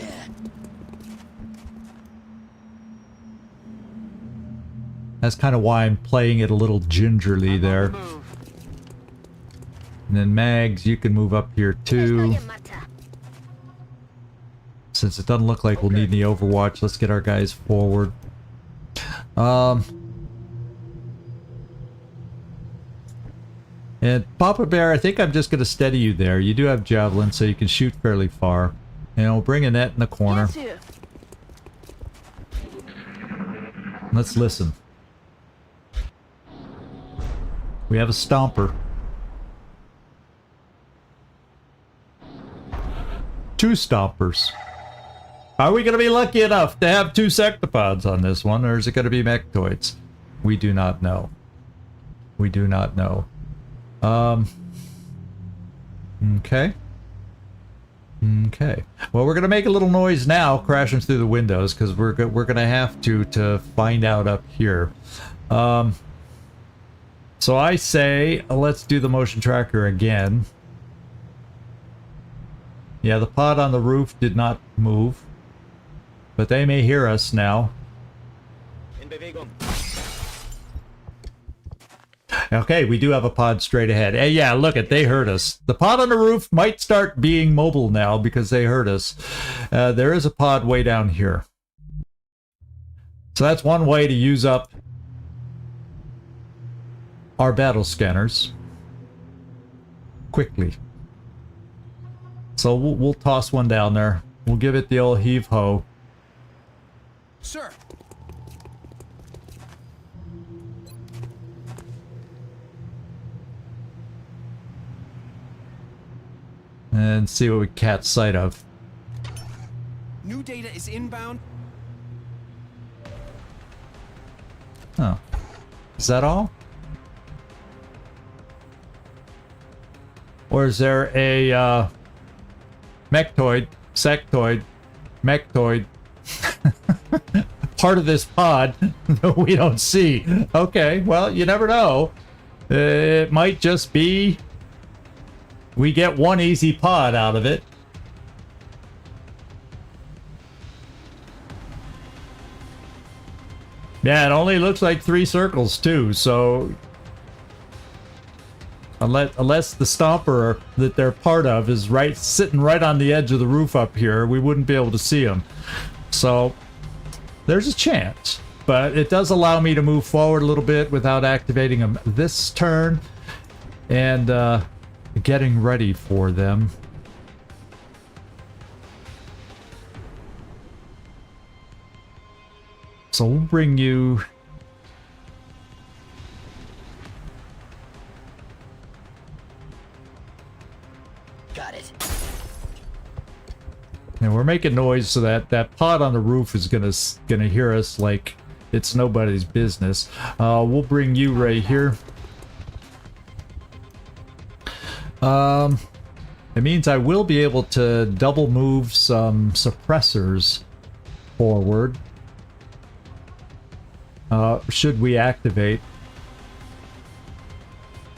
that's kind of why I'm playing it a little gingerly there. And then Mags, you can move up here too. Since it doesn't look like we'll need any Overwatch, let's get our guys forward. And Papa Bear, I think I'm just going to steady you there. You do have Javelin, so you can shoot fairly far. And we'll bring Annette in the corner. Let's listen. We have a Stomper. 2 Stompers. Are we going to be lucky enough to have 2 Sectopods on this one, or is it going to be Mechtoids? We do not know. We do not know. Okay. Okay. Well, we're gonna make a little noise now, crashing through the windows, because we're gonna have to find out up here. So I say let's do the motion tracker again. Yeah, the pod on the roof did not move, but they may hear us now. Okay, we do have a pod straight ahead. Hey, yeah, look it, they heard us. The pod on the roof might start being mobile now because they heard us. There is a pod way down here. So that's one way to use up our battle scanners quickly. So we'll toss one down there. We'll give it the old heave-ho. Sir. And see what we catch sight of. New data is inbound. Oh. Is that all? Or is there a mechtoid, sectoid, mechtoid part of this pod that we don't see? Okay, well, you never know. It might just be we get one easy pod out of it. Yeah, it only looks like 3 circles too, so unless the stomper that they're part of is sitting right on the edge of the roof up here, we wouldn't be able to see them. So there's a chance, but it does allow me to move forward a little bit without activating them this turn and getting ready for them. So we'll bring you... Got it. And we're making noise so that that pod on the roof is gonna hear us like it's nobody's business. We'll bring you right here. It means I will be able to double move some suppressors forward. Should we activate?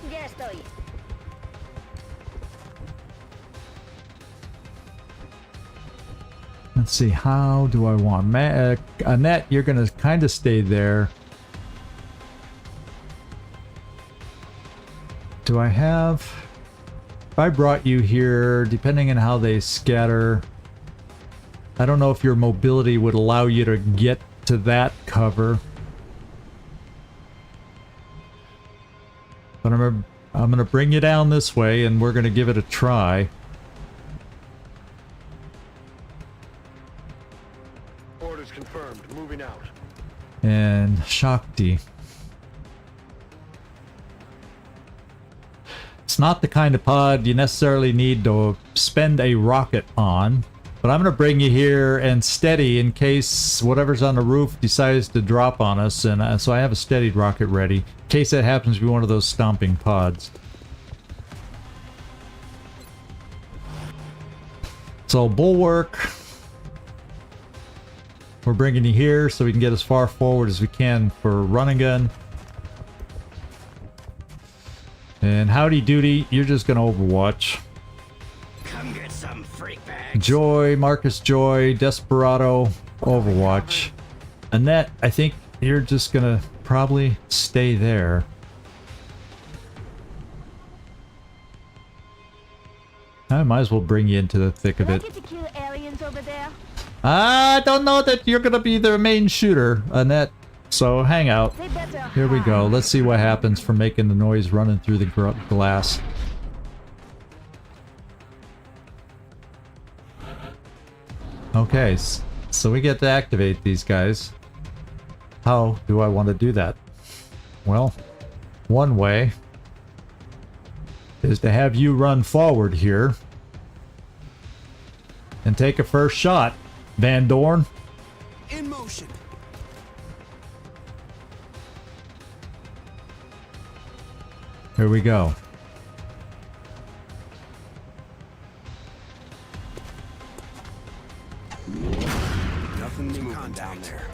Ya estoy. Let's see, how do I want... Annette, you're gonna kind of stay there. Do I have... If I brought you here, depending on how they scatter... I don't know if your mobility would allow you to get to that cover. But I'm gonna bring you down this way, and we're gonna give it a try. Orders confirmed. Moving out. And Shakti. It's not the kind of pod you necessarily need to spend a rocket on, but I'm gonna bring you here and steady in case whatever's on the roof decides to drop on us, and so I have a steadied rocket ready in case that happens to be one of those stomping pods. So bulwark, we're bringing you here so we can get as far forward as we can for run and gun. And howdy doody, you're just gonna Overwatch. Come get some freak bags. Joy, Marcus Joy, Desperado, Overwatch. Annette, I think you're just gonna probably stay there. I might as well bring you into the thick of it. Get to kill aliens over there. I don't know that you're gonna be the main shooter, Annette. So hang out. They better Here we go. Let's see what happens from making the noise running through the glass. Okay, so we get to activate these guys. How do I want to do that? Well, one way is to have you run forward here and take a first shot, Van Dorn. In motion. Here we go. Nothing new down there.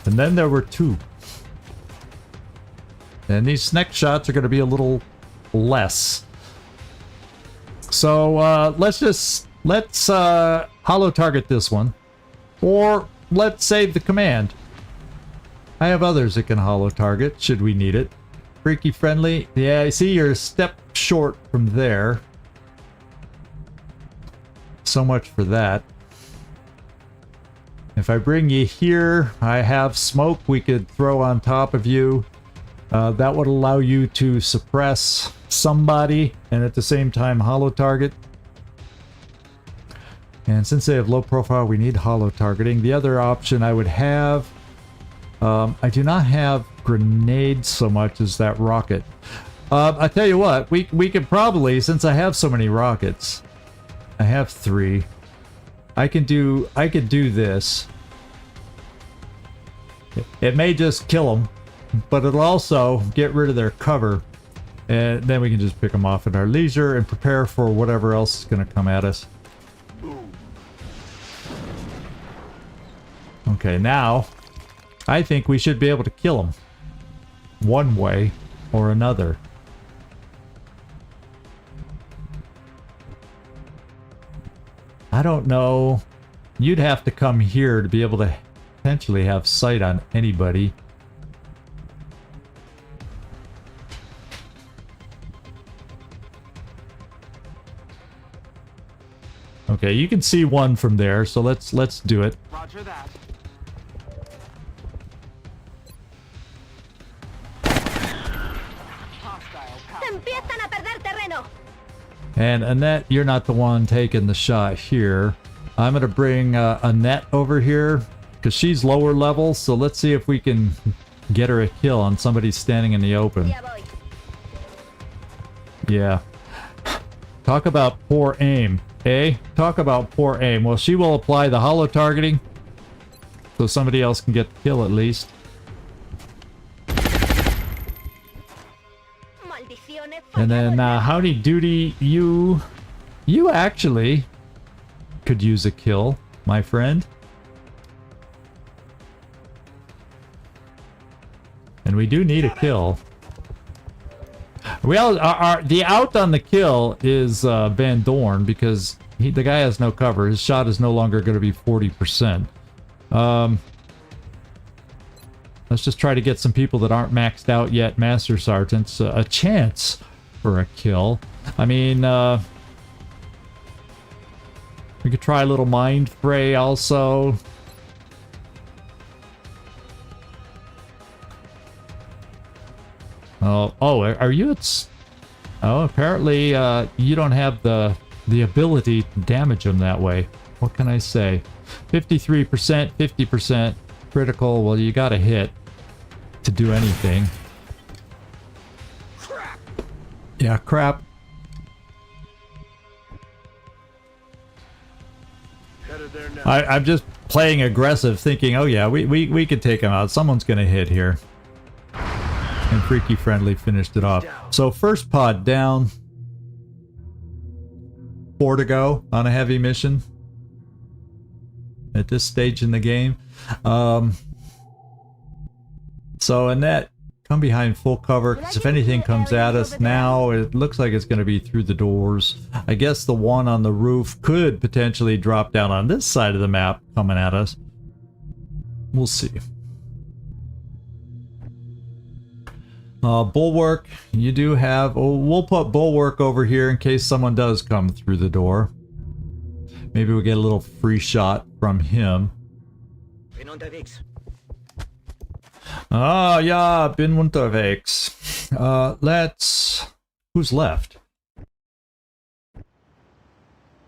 And then there were 2. And these next shots are going to be a little less. So let's holo target this one. Or let's save the command. I have others that can holo target should we need it. Freaky friendly. Yeah, I see you're a step short from there. So much for that. If I bring you here, I have smoke we could throw on top of you. That would allow you to suppress somebody and at the same time holo target. And since they have low profile, we need holo targeting. The other option I would have, I do not have grenades so much as that rocket. I tell you what, we could probably, since I have so many rockets, I have 3. I could do this. It may just kill them, but it'll also get rid of their cover, and then we can just pick them off at our leisure and prepare for whatever else is going to come at us. Okay, now I think we should be able to kill them one way or another. I don't know. You'd have to come here to be able to potentially have sight on anybody. Okay, you can see one from there, so let's do it. Roger that. Empiezan a perder terreno. And Annette, you're not the one taking the shot here. I'm going to bring Annette over here because she's lower level, so let's see if we can get her a kill on somebody standing in the open. Ya voy. Yeah. Talk about poor aim, eh? Talk about poor aim. Well, she will apply the holo targeting so somebody else can get the kill at least. Maldiciones. And then Howdy Doody, you actually could use a kill, my friend. And we do need a kill. Well, the out on the kill is Van Dorn because the guy has no cover. His shot is no longer going to be 40%. Let's just try to get some people that aren't maxed out yet, Master Sergeants, a chance for a kill. I mean, we could try a little Mind Fray also. Oh, are you at... Oh, apparently you don't have the ability to damage them that way. What can I say? 53%, 50% critical. Well, you got to hit to do anything. Crap. Yeah, crap. Headed there now. I'm just playing aggressive, thinking, oh yeah, we could take him out. Someone's going to hit here. And Freaky Friendly finished it off. So first pod down. 4 to go on a heavy mission. At this stage in the game. So Annette, come behind full cover, because if anything comes at us now, it looks like it's going to be through the doors. I guess the one on the roof could potentially drop down on this side of the map coming at us. We'll see. Bulwark, you do have... Oh, we'll put Bulwark over here in case someone does come through the door. Maybe we'll get a little free shot from him. Ah, yeah, bin unterwegs. Let's... Who's left?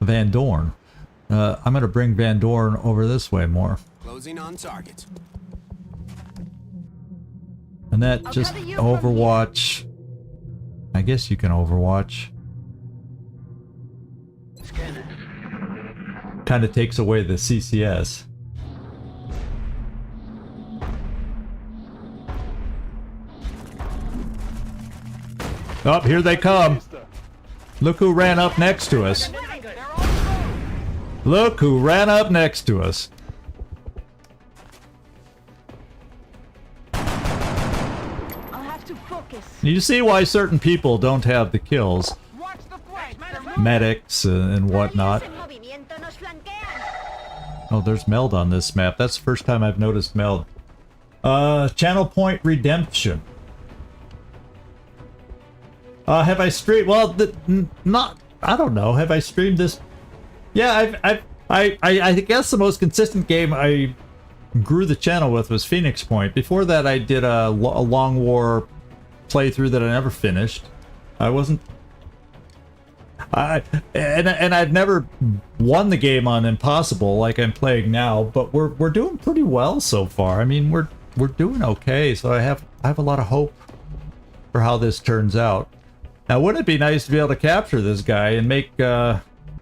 Van Dorn. I'm going to bring Van Dorn over this way more. Closing on target. And that just Overwatch. I guess you can Overwatch. Kind of takes away the CCS. Oh, here they come. Look who ran up next to us. Look who ran up next to us. You see why certain people don't have the kills. Medics and whatnot. Oh, there's Meld on this map. That's the first time I've noticed Meld. Channel Point Redemption. Have I streamed? Well, I don't know. Have I streamed this? Yeah, I guess the most consistent game I grew the channel with was Phoenix Point. Before that, I did a Long War playthrough that I never finished. I wasn't... And I've never won the game on Impossible like I'm playing now, but we're doing pretty well so far. I mean, we're doing okay, so I have a lot of hope for how this turns out. Now, wouldn't it be nice to be able to capture this guy and make...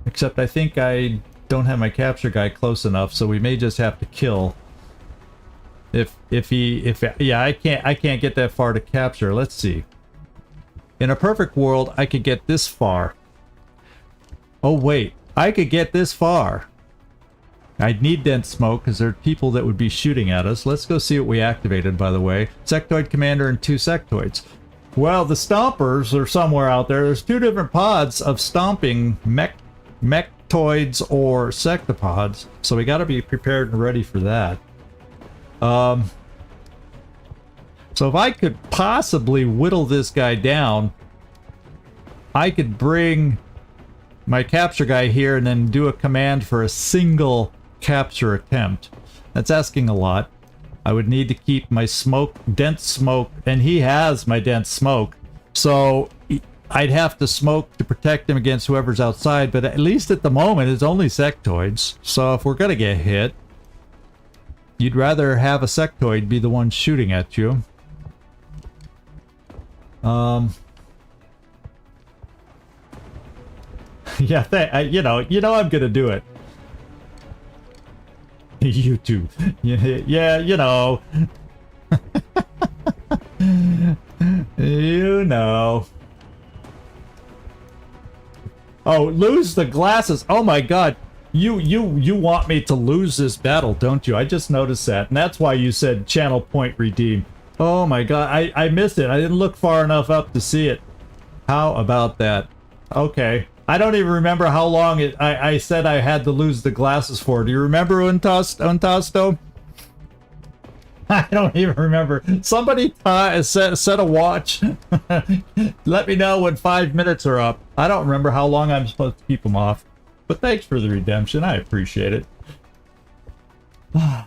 except I think I don't have my capture guy close enough, so we may just have to kill. Yeah, I can't get that far to capture. Let's see. In a perfect world, I could get this far. Oh wait, I could get this far. I'd need dense smoke because there are people that would be shooting at us. Let's go see what we activated, by the way. Sectoid commander and 2 sectoids. Well, the stompers are somewhere out there. There's 2 different pods of stomping mechtoids or sectopods, so we got to be prepared and ready for that. So if I could possibly whittle this guy down, I could bring my capture guy here and then do a command for a single capture attempt. That's asking a lot. I would need to keep my smoke, dense smoke, and he has my dense smoke. So I'd have to smoke to protect him against whoever's outside, but at least at the moment it's only sectoids. So if we're gonna get hit, you'd rather have a sectoid be the one shooting at you. Yeah, you know I'm gonna do it. You too. Yeah, you know. You know. Oh, lose the glasses. Oh my god. You want me to lose this battle, don't you? I just noticed that. And that's why you said channel point redeem. Oh my god, I missed it. I didn't look far enough up to see it. How about that? Okay. I don't even remember how long I said I had to lose the glasses for. Do you remember, Untasto? I don't even remember. Somebody set a watch. Let me know when 5 minutes are up. I don't remember how long I'm supposed to keep them off. But thanks for the redemption. I appreciate it. Huh?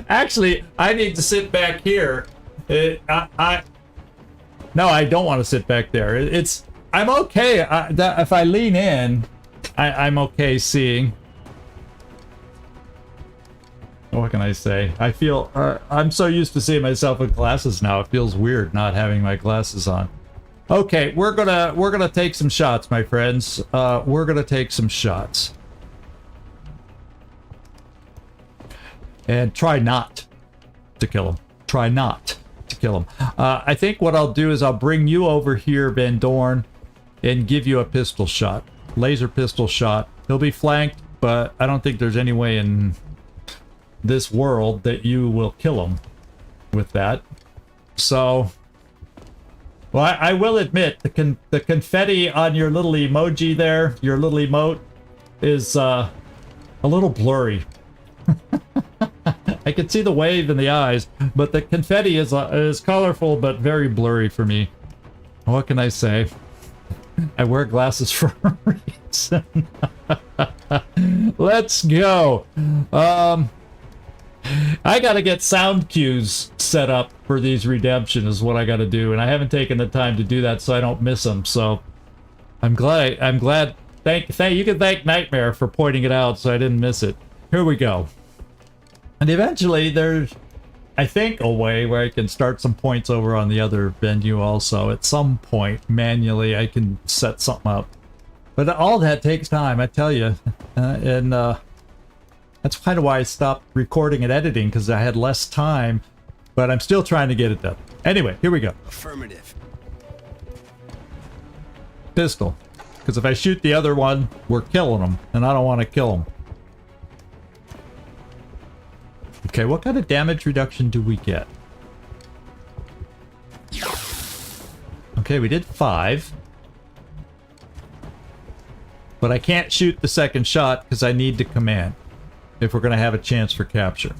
Actually, I need to sit back here. No, I don't want to sit back there. I'm okay. If I lean in, I'm okay seeing. What can I say? I feel I'm so used to seeing myself with glasses now. It feels weird not having my glasses on. Okay, we're gonna take some shots, my friends. We're gonna take some shots. And try not to kill him. Try not to kill him. I think what I'll do is I'll bring you over here, Van Dorn, and give you a pistol shot. Laser pistol shot. He'll be flanked, but I don't think there's any way in this world that you will kill him with that. So, well, I will admit, the confetti on your little emoji there, your little emote, is a little blurry. I can see the wave in the eyes, but the confetti is colorful but very blurry for me. What can I say? I wear glasses for a reason. Let's go. I gotta get sound cues set up for these redemption is what I gotta do, and I haven't taken the time to do that so I don't miss them. So I'm glad. Thank you can thank Nightmare for pointing it out so I didn't miss it. Here we go. And eventually there's, I think, a way where I can start some points over on the other venue also. At some point, manually, I can set something up. But all that takes time, I tell you. That's kind of why I stopped recording and editing, because I had less time. But I'm still trying to get it done. Anyway, here we go. Affirmative. Pistol. Because if I shoot the other one, we're killing them. And I don't want to kill them. Okay, what kind of damage reduction do we get? Okay, we did 5. But I can't shoot the second shot because I need to command if we're going to have a chance for capture.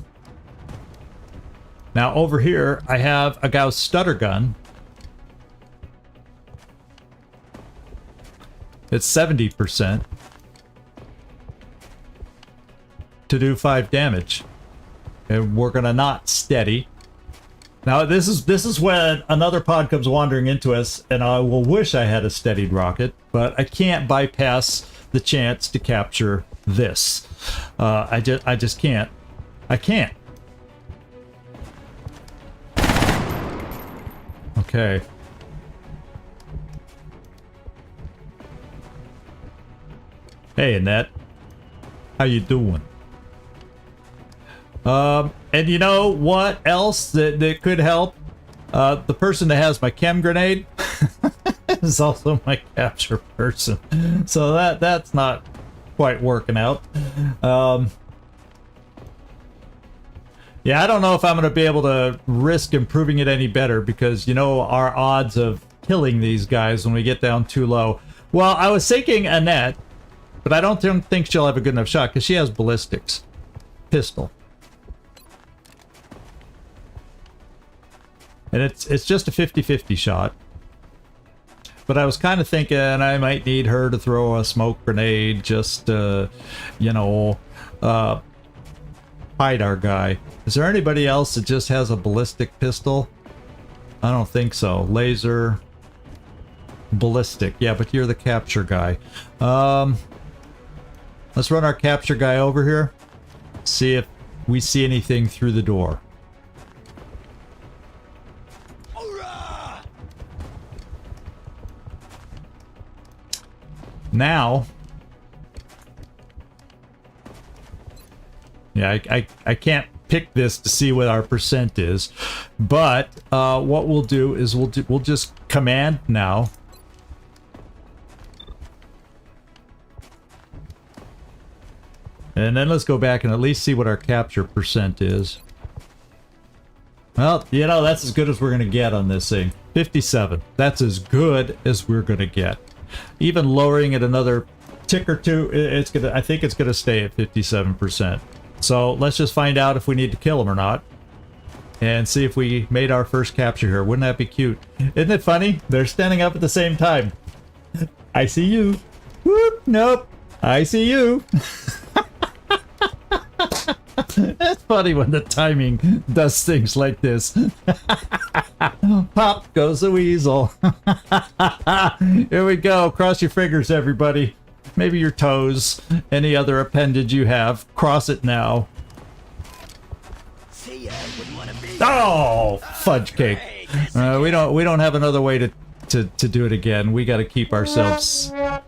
Now over here, I have a Gauss stutter gun. It's 70% to do 5 damage. And we're gonna not steady. Now this is when another pod comes wandering into us, and I will wish I had a steadied rocket, but I can't bypass the chance to capture this. I just can't. I can't. Okay. Hey, Annette. How you doing? And you know what else that could help? The person that has my chem grenade is also my capture person. So that's not quite working out. Yeah, I don't know if I'm going to be able to risk improving it any better because, you know, our odds of killing these guys when we get down too low. Well, I was thinking Annette, but I don't think she'll have a good enough shot because she has ballistics. Pistol. And it's just a 50-50 shot. But I was kind of thinking I might need her to throw a smoke grenade just to, you know, hide our guy. Is there anybody else that just has a ballistic pistol? I don't think so. Laser. Ballistic. Yeah, but you're the capture guy. Let's run our capture guy over here. See if we see anything through the door. Now, yeah, I can't pick this to see what our percent is, but what we'll do is we'll just command now. And then let's go back and at least see what our capture percent is. Well, you know, that's as good as we're going to get on this thing. 57. That's as good as we're going to get. Even lowering it another tick or two, I think it's gonna stay at 57%. So let's just find out if we need to kill him or not, and see if we made our first capture here. Wouldn't that be cute? Isn't it funny? They're standing up at the same time. I see you. Whoop, nope. I see you. It's funny when the timing does things like this. Pop goes the weasel. Here we go. Cross your fingers, everybody. Maybe your toes. Any other appendage you have. Cross it now. See ya, wouldn't wanna be Oh, fudge cake. We don't have another way to do it again. We got to keep ourselves. Yeah.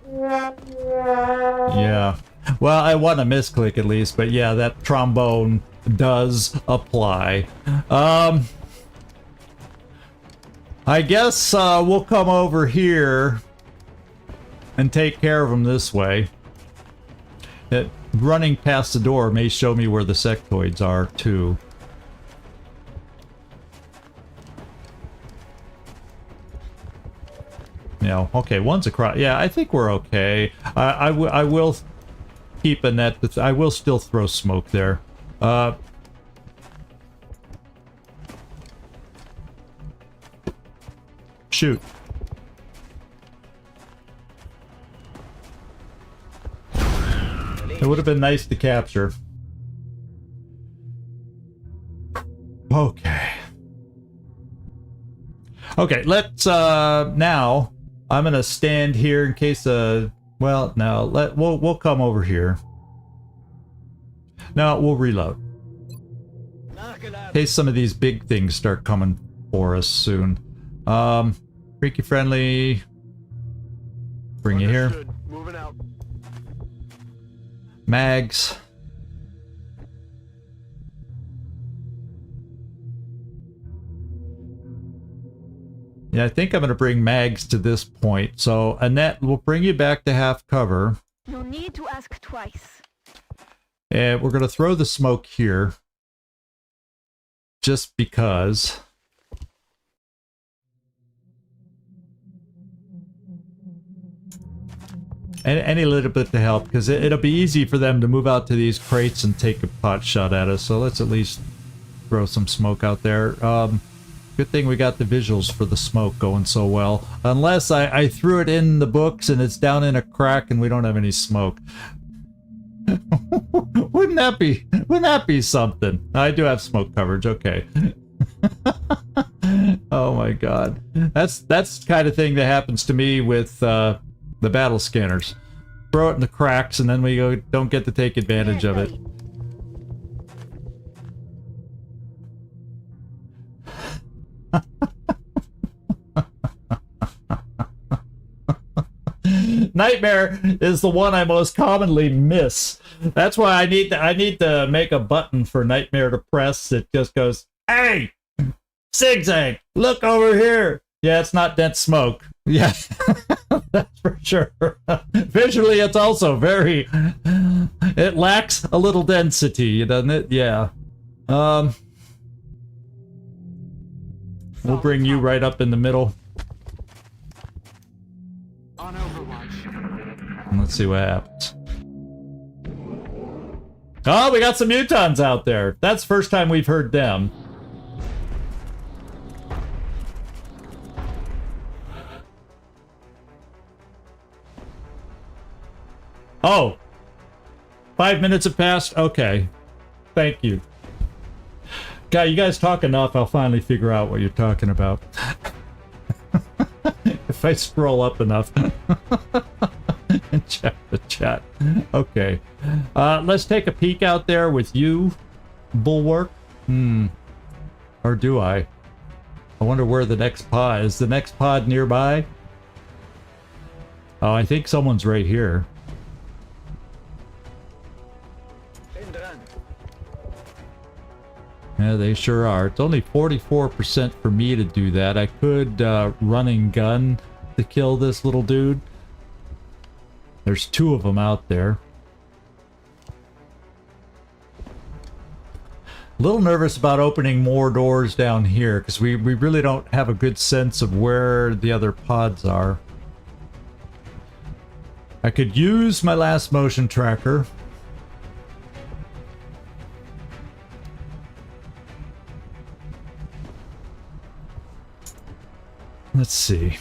Well, I want a misclick at least, but yeah, that trombone does apply. I guess we'll come over here and take care of them this way. Running past the door may show me where the sectoids are too. Yeah, okay, one's across. Yeah, I think we're okay. I will keep a net. I will still throw smoke there. Shoot. It would have been nice to capture. Okay. Okay, let's now I'm gonna stand here in case well, no, we'll come over here. No, we'll reload. In case some of these big things start coming for us soon. Freaky friendly. Bring you here. Moving out. Mags. Yeah, I think I'm going to bring mags to this point. So, Annette, we'll bring you back to half cover. No need to ask twice. And we're going to throw the smoke here. Just because. And any little bit to help, because it'll be easy for them to move out to these crates and take a pot shot at us. So let's at least throw some smoke out there. Good thing we got the visuals for the smoke going so well. Unless I threw it in the books and it's down in a crack and we don't have any smoke. Wouldn't that be something? I do have smoke coverage, okay. Oh my god. That's the kind of thing that happens to me with the battle scanners. Throw it in the cracks and then we don't get to take advantage of it. Nightmare is the one I most commonly miss. That's why I need to make a button for Nightmare to press. It just goes, "Hey, Zigzag, look over here." Yeah, it's not dense smoke. Yeah, that's for sure. Visually, it's also very. It lacks a little density, doesn't it? Yeah. We'll bring you right up in the middle. On Overwatch. Let's see what happens. Oh, we got some mutons out there. That's the first time we've heard them. Oh, 5 minutes have passed? Okay. Thank you. God, you guys talk enough, I'll finally figure out what you're talking about. If I scroll up enough. And check the chat. Okay. Let's take a peek out there with you, Bulwark. Or do I? I wonder where the next pod is. The next pod nearby? Oh, I think someone's right here. Yeah, they sure are. It's only 44% for me to do that. I could run and gun to kill this little dude. There's 2 of them out there. A little nervous about opening more doors down here because we really don't have a good sense of where the other pods are. I could use my last motion tracker. Let's see.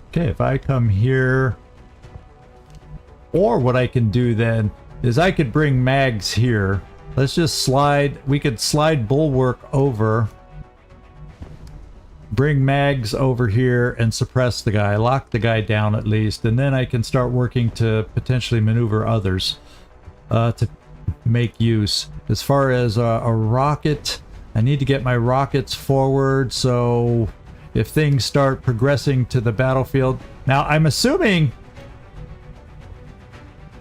Okay, if I come here, or what I can do then is I could bring mags here. Let's just slide, we could slide Bulwark over, bring mags over here and suppress the guy, lock the guy down at least, and then I can start working to potentially maneuver others to make use. As far as a rocket, I need to get my rockets forward, so if things start progressing to the battlefield. Now, I'm assuming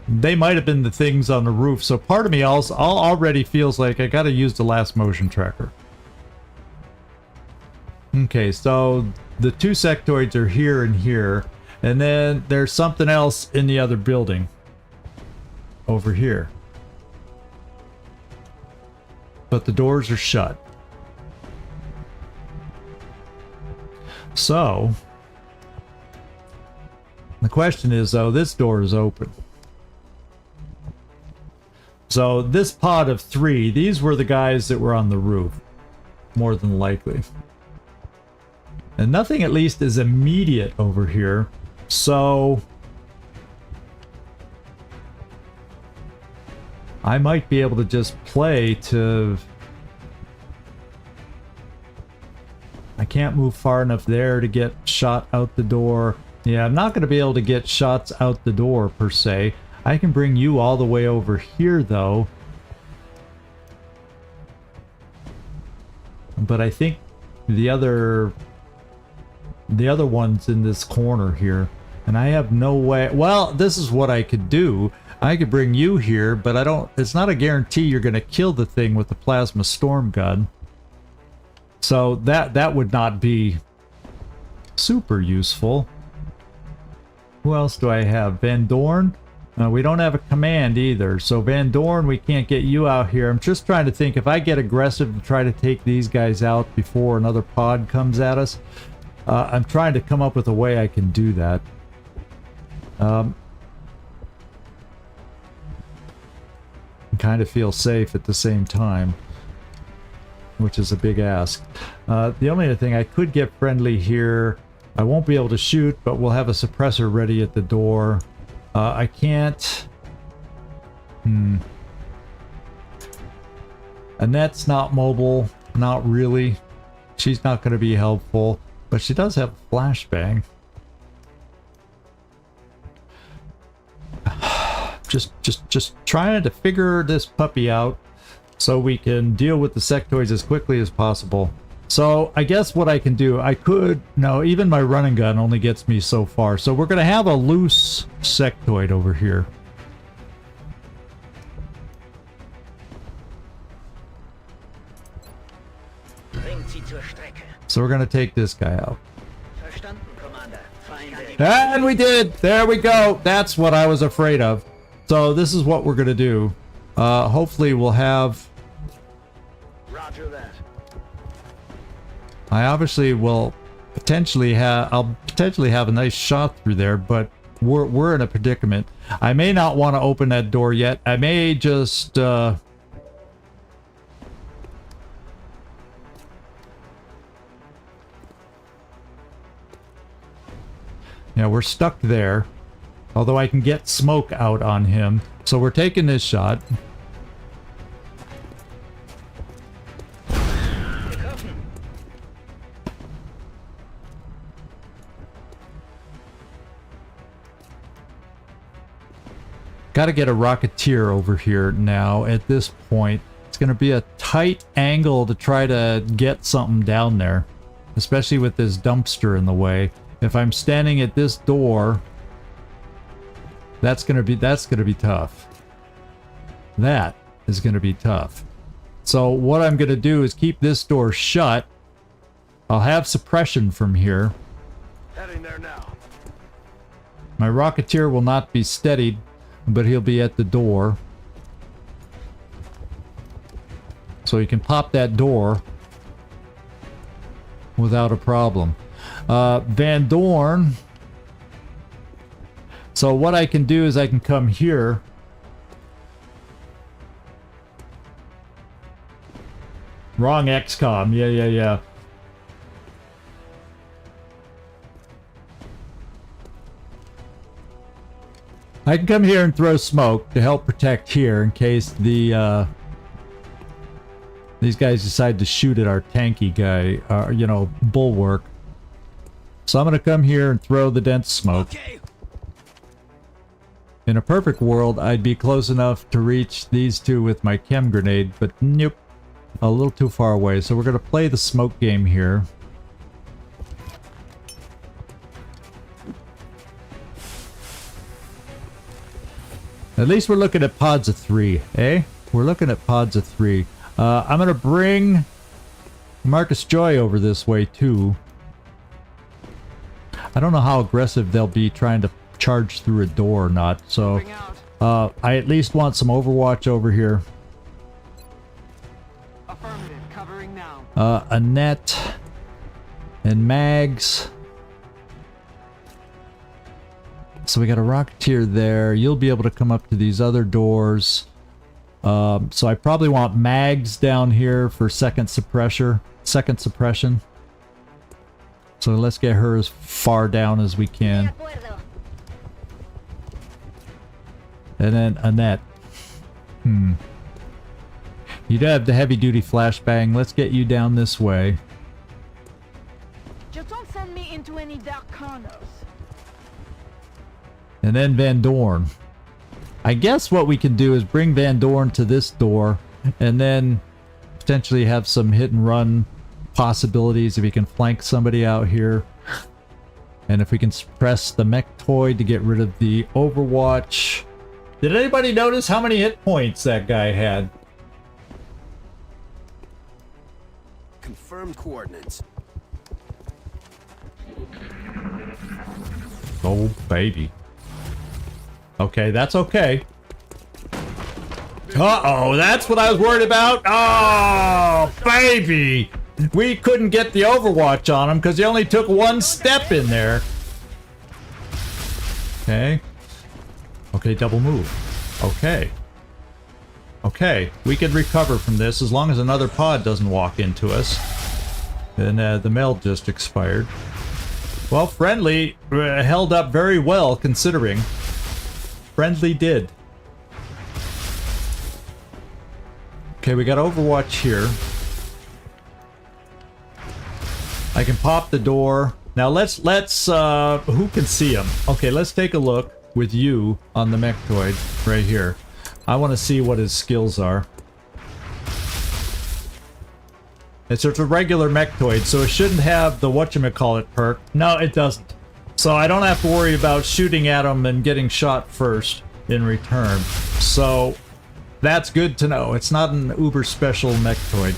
they might have been the things on the roof, so part of me also already feels like I gotta use the last motion tracker. Okay, so the 2 sectoids are here and here, and then there's something else in the other building over here. But the doors are shut. So, the question is, though, this door is open. So, this pod of 3, these were the guys that were on the roof, more than likely. And nothing, at least, is immediate over here. So, I might be able to just play to... I can't move far enough there to get shot out the door. Yeah, I'm not going to be able to get shots out the door, per se. I can bring you all the way over here, though. But I think the other one's in this corner here. And I have no way... Well, this is what I could do. I could bring you here, but I don't... It's not a guarantee you're going to kill the thing with the plasma storm gun. So that would not be super useful. Who else do I have? Van Dorn? We don't have a command either. So Van Dorn, we can't get you out here. I'm just trying to think if I get aggressive to try to take these guys out before another pod comes at us. I'm trying to come up with a way I can do that. Kind of feel safe at the same time. which is a big ask. The only other thing, I could get friendly here. I won't be able to shoot, but we'll have a suppressor ready at the door. I can't... Annette's not mobile. Not really. She's not going to be helpful. But she does have a flashbang. Just trying to figure this puppy out so we can deal with the sectoids as quickly as possible. So I guess what I can do, I could... No, even my running gun only gets me so far. So we're going to have a loose sectoid over here. So we're going to take this guy out. And we did! There we go! That's what I was afraid of. So this is what we're going to do. Hopefully we'll have... Roger that. I obviously will potentially have... I'll potentially have a nice shot through there, but we're in a predicament. I may not want to open that door yet. I may just... Yeah, we're stuck there. Although I can get smoke out on him. So we're taking this shot. Got to get a Rocketeer over here now at this point. It's going to be a tight angle to try to get something down there. Especially with this dumpster in the way. If I'm standing at this door, that's gonna be tough. That is gonna be tough. So what I'm gonna do is keep this door shut. I'll have suppression from here. Heading there now. My Rocketeer will not be steadied, but he'll be at the door. So he can pop that door without a problem. Van Dorn. So what I can do is I can come here. Wrong XCom. Yeah. I can come here and throw smoke to help protect here in case the these guys decide to shoot at our tanky guy, you know, bulwark. So I'm going to come here and throw the dense smoke. Okay. In a perfect world, I'd be close enough to reach these two with my chem grenade, but nope. A little too far away. So we're going to play the smoke game here. At least we're looking at pods of 3, eh? We're looking at pods of 3. I'm going to bring Marcus Joy over this way too. I don't know how aggressive they'll be trying to charge through a door or not, so I at least want some Overwatch over here. Affirmative, covering now. Annette and Mags. So we got a Rocketeer there. You'll be able to come up to these other doors. So I probably want Mags down here for second suppression. So let's get her as far down as we can. And then Annette. You do have the heavy duty flashbang. Let's get you down this way. Just don't send me into any dark corners. And then Van Dorn. I guess what we can do is bring Van Dorn to this door and then potentially have some hit and run possibilities if we can flank somebody out here. And if we can suppress the Mechtoid to get rid of the Overwatch. Did anybody notice how many hit points that guy had? Confirmed coordinates. Oh, baby. Okay, that's okay. Uh-oh, that's what I was worried about. Oh, baby. We couldn't get the Overwatch on him because he only took one step in there. Okay. Okay, double move. Okay. Okay, we can recover from this as long as another pod doesn't walk into us. And the mail just expired. Well, Friendly held up very well considering. Friendly did. Okay, we got Overwatch here. I can pop the door. Now let's who can see him? Okay, let's take a look with you on the Mechtoid right here. I want to see what his skills are. It's a regular Mechtoid, so it shouldn't have the whatchamacallit perk. No, it doesn't. So I don't have to worry about shooting at him and getting shot first in return. So that's good to know. It's not an uber special Mechtoid.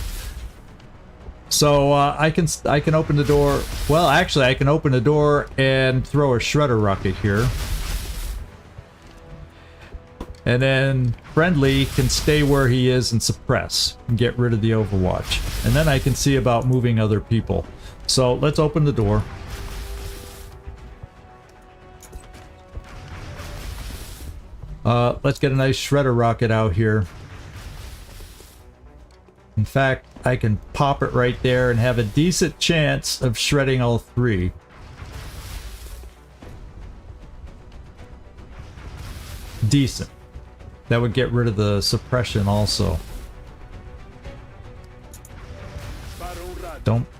So I can open the door. Well, actually, I can open the door and throw a shredder rocket here. And then Friendly can stay where he is and suppress and get rid of the Overwatch. And then I can see about moving other people. So let's open the door. Let's get a nice shredder rocket out here. In fact, I can pop it right there and have a decent chance of shredding all three. Decent. That would get rid of the suppression also.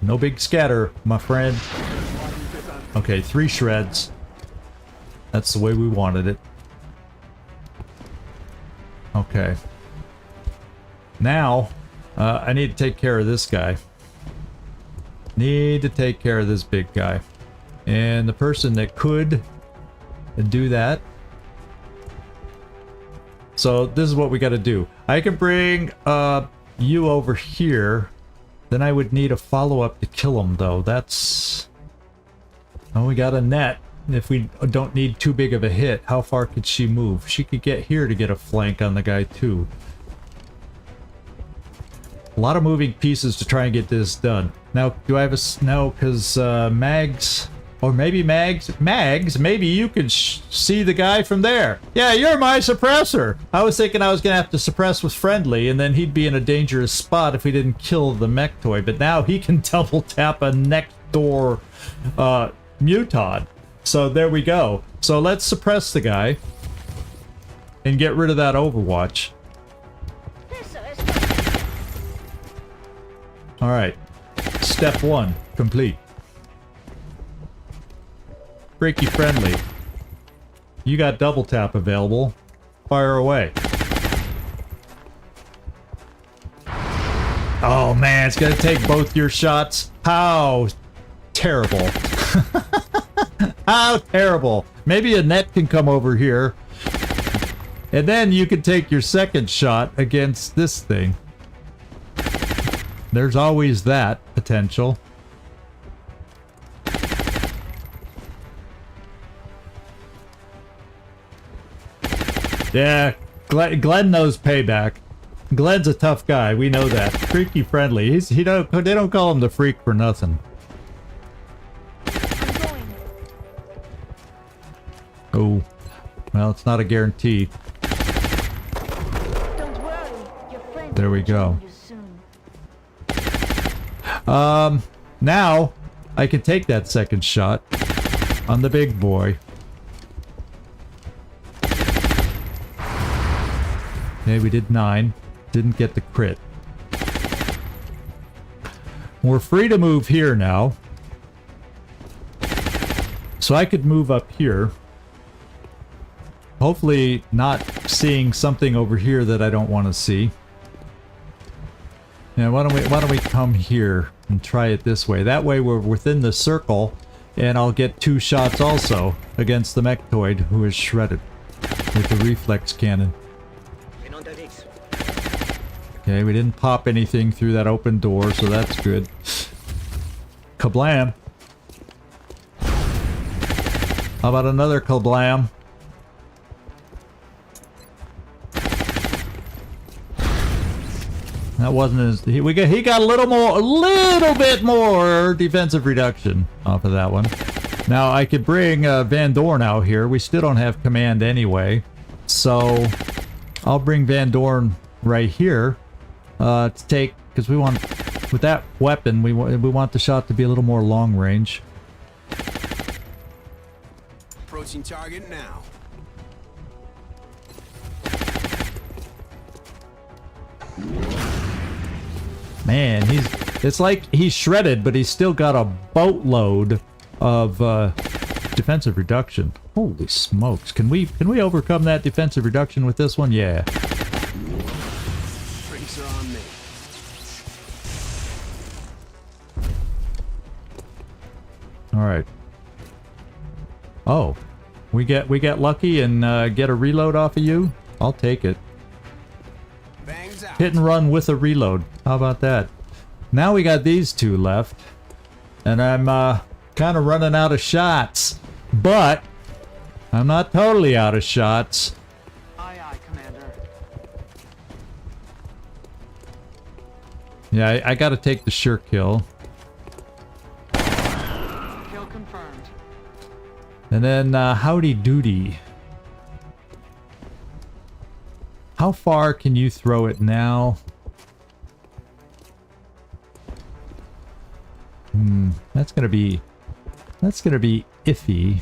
No big scatter, my friend. Okay, 3 shreds. That's the way we wanted it. Okay. Now, I need to take care of this guy. Need to take care of this big guy. And the person that could do that. So this is what we got to do. I can bring you over here. Then I would need a follow-up to kill him, though. That's... Oh, we got a net. If we don't need too big of a hit, how far could she move? She could get here to get a flank on the guy, too. A lot of moving pieces to try and get this done. Now, do I have a... No, because Mags... Or maybe Mags, maybe you could see the guy from there. Yeah, you're my suppressor. I was thinking I was going to have to suppress with Friendly, and then he'd be in a dangerous spot if we didn't kill the Mechtoid. But now he can double tap a next door Mutod. So there we go. So let's suppress the guy and get rid of that Overwatch. All right. Step 1 complete. Freaky Friendly. You got double tap available. Fire away. Oh man, it's gonna take both your shots. How terrible. How terrible. Maybe a net can come over here. And then you can take your second shot against this thing. There's always that potential. Yeah, Glenn knows payback. Glenn's a tough guy, we know that. Freaky Friendly. They don't call him the freak for nothing. Oh, well, it's not a guarantee. Don't worry, your friend There we will go. join you soon. Now I can take that second shot on the big boy. Okay, we did 9. Didn't get the crit. We're free to move here now. So I could move up here. Hopefully not seeing something over here that I don't want to see. Now why don't we come here and try it this way. That way we're within the circle and I'll get 2 shots also against the Mechtoid who is shredded with the reflex cannon. Okay, we didn't pop anything through that open door, so that's good. Kablam! How about another kablam? That wasn't as he got a little bit more defensive reduction off of that one. Now I could bring Van Dorn out here. We still don't have command anyway, so I'll bring Van Dorn right here to take, because we want, with that weapon, we want the shot to be a little more long range. Approaching target now. Man, it's like he's shredded, but he's still got a boatload of defensive reduction. Holy smokes. Can we overcome that defensive reduction with this one? Yeah. Drinks are on me. All right. Oh, we get lucky and get a reload off of you? I'll take it. Bangs out. Hit and run with a reload. How about that? Now we got these two left. And I'm kind of running out of shots. But I'm not totally out of shots. Aye, aye, Commander. Yeah, I got to take the sure kill. Kill confirmed. And then howdy doody. How far can you throw it now? That's gonna be iffy.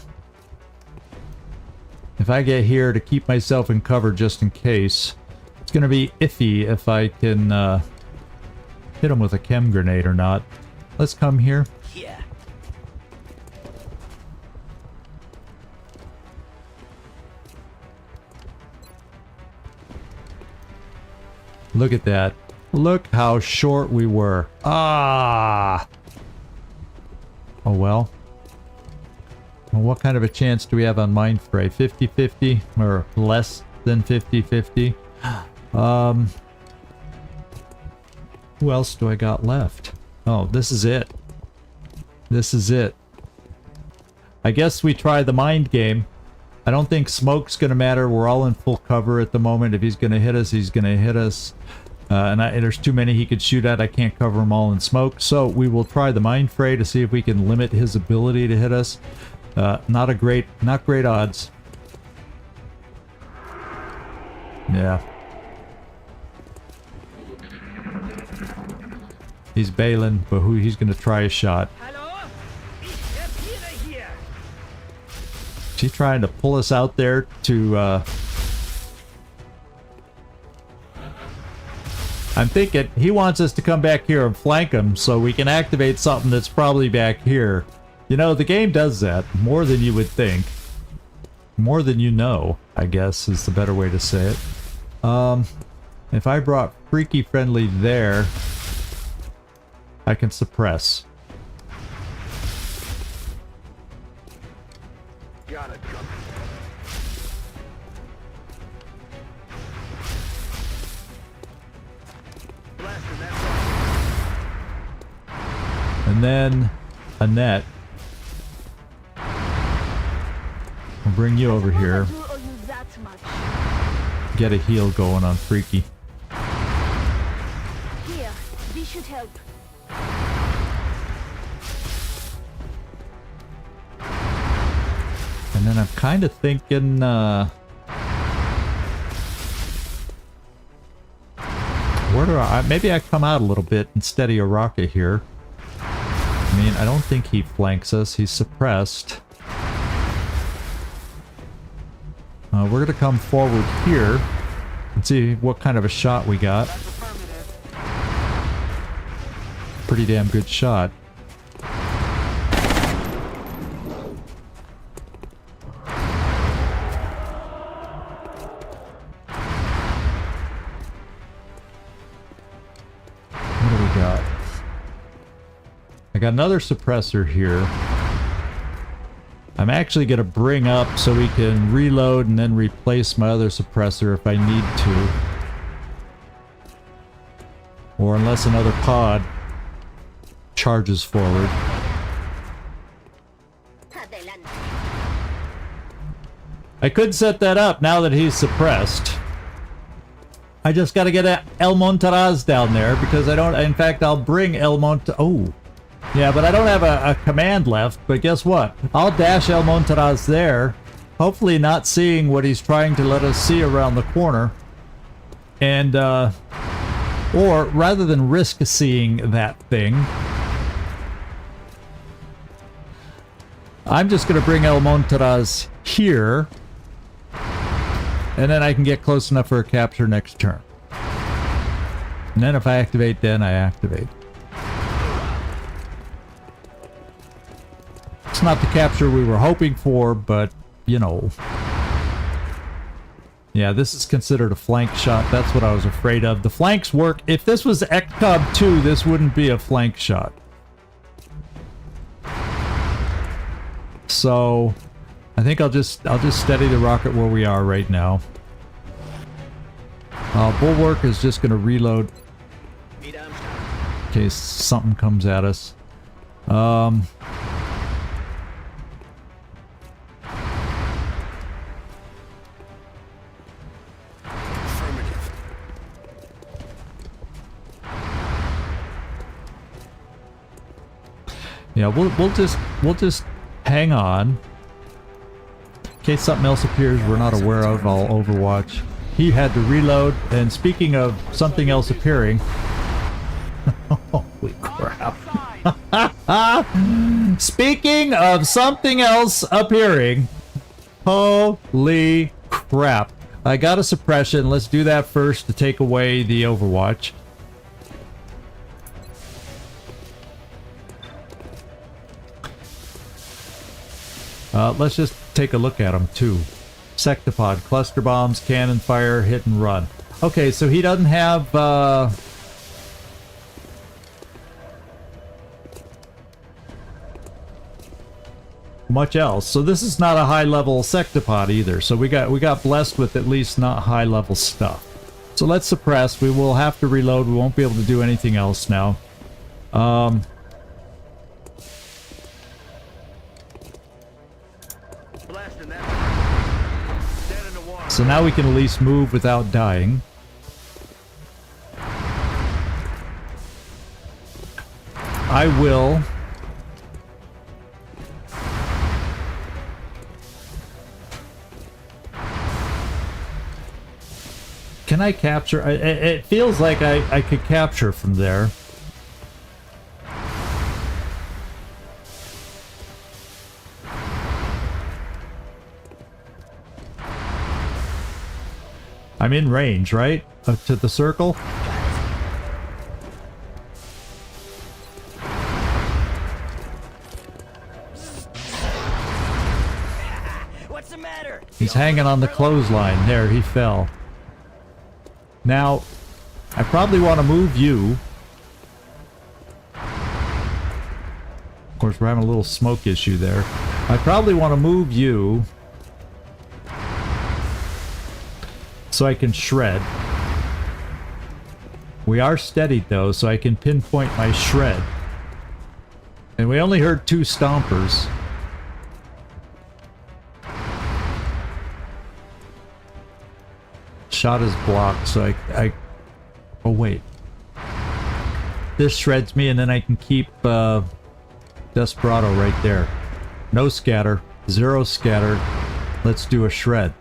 If I get here to keep myself in cover just in case, it's gonna be iffy if I can hit him with a chem grenade or not. Let's come here. Yeah. Look at that. Look how short we were. Ah! Oh well. Well, what kind of a chance do we have on Mind Fray? 50-50 or less than 50-50? Who else do I got left? Oh, this is it. This is it. I guess we try the mind game. I don't think smoke's gonna matter. We're all in full cover at the moment. If he's gonna hit us, he's gonna hit us. And there's too many he could shoot at. I can't cover them all in smoke. So we will try the Mind Fray to see if we can limit his ability to hit us. Not great odds. Yeah. He's bailing, but he's gonna try a shot. Hello? Here. Is he trying to pull us out there to I'm thinking he wants us to come back here and flank him so we can activate something that's probably back here. You know, the game does that more than you would think. More than you know, I guess is the better way to say it. If I brought Freaky Friendly there, I can suppress. Got it. Blasting that And then Annette. We'll bring you over here. Do owe you that much. Get a heal going on Freaky. Here, this should help. And then I'm kind of thinking, where do maybe I come out a little bit and steady a rocket here. I mean, I don't think he flanks us. He's suppressed. We're gonna come forward here and see what kind of a shot we got. That's affirmative. Pretty damn good shot. What do we got? I got another suppressor here. I'm actually going to bring up so we can reload and then replace my other suppressor if I need to. Or unless another pod charges forward. I could set that up now that he's suppressed. I just got to get El Montaraz down there because I don't... In fact, I'll bring El Montaraz... Oh. Yeah, but I don't have a command left, but guess what? I'll dash El Montaraz there, hopefully not seeing what he's trying to let us see around the corner. And, or rather than risk seeing that thing, I'm just going to bring El Montaraz here, and then I can get close enough for a capture next turn. And then if I activate, then I activate. It's not the capture we were hoping for, but, you know. Yeah, this is considered a flank shot. That's what I was afraid of. The flanks work. If this was XCom 2, this wouldn't be a flank shot. So, I think I'll just steady the rocket where we are right now. Bulwark is just going to reload in case something comes at us. Affirmative. Yeah, we'll just hang on. In case something else appears we're not aware of, I'll Overwatch. He had to reload, and speaking of something else appearing... Holy crap. Speaking of something else appearing... Holy crap. I got a suppression. Let's do that first to take away the Overwatch. Let's just take a look at them too. Sectopod, cluster bombs, cannon fire, hit and run. Okay, so he doesn't have much else. So this is not a high level sectopod either. So we got blessed with at least not high level stuff. So let's suppress. We will have to reload. We won't be able to do anything else now. Blasting that. Dead in the water. So now we can at least move without dying. I will. Can I capture? It feels like I could capture from there. I'm in range, right? Up to the circle? What's the matter? He's hanging on the clothesline. There, he fell. Now, I probably want to move you. Of course, we're having a little smoke issue there. I probably want to move you so I can shred. We are steadied though, so I can pinpoint my shred. And we only heard 2 stompers. Shot is blocked, so I oh wait. This shreds me, and then I can keep Desperado right there. No scatter, 0 scattered. Let's do a shred.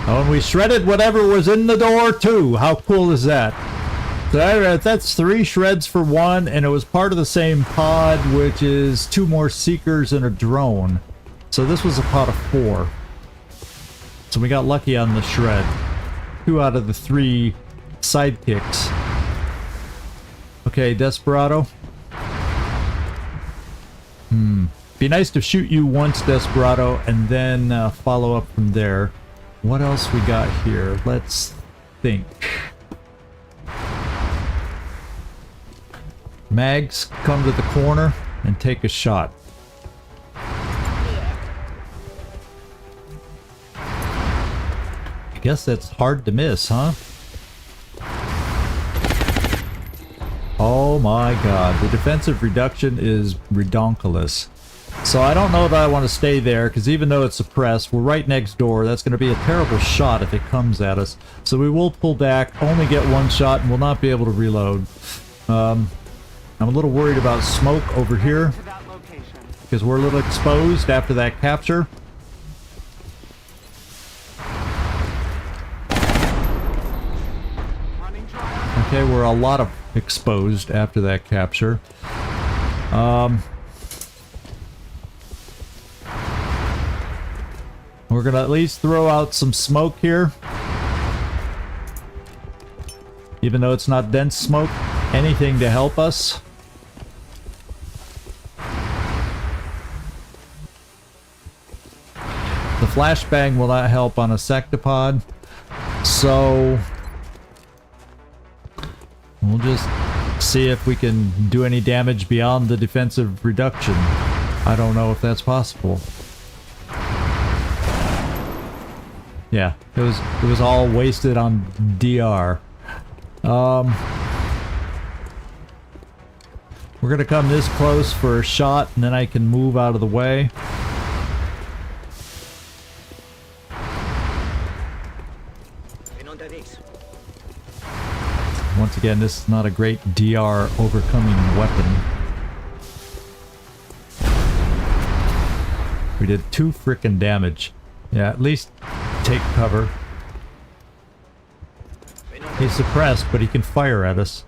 Oh, and we shredded whatever was in the door too. How cool is that? So that's 3 shreds for 1, and it was part of the same pod, which is 2 more seekers and a drone. So this was a pot of 4. So we got lucky on the shred. 2 out of the 3 sidekicks. Okay, Desperado. Be nice to shoot you once, Desperado, and then follow up from there. What else we got here? Let's think. Mags, come to the corner and take a shot. I guess that's hard to miss, huh? Oh my god, the defensive reduction is redonkulous. So I don't know that I want to stay there, because even though it's suppressed, we're right next door. That's going to be a terrible shot if it comes at us. So we will pull back, only get 1 shot, and we'll not be able to reload. I'm a little worried about smoke over here, To that location. because we're a little exposed after that capture. Okay, we're a lot of exposed after that capture. We're gonna at least throw out some smoke here. Even though it's not dense smoke, anything to help us. The flashbang will not help on a sectopod, so we'll just see if we can do any damage beyond the defensive reduction. I don't know if that's possible. Yeah, it was all wasted on DR. We're gonna come this close for a shot, and then I can move out of the way. Once again, this is not a great DR overcoming weapon. We did 2 frickin' damage. Yeah, at least take cover. He's suppressed, but he can fire at us.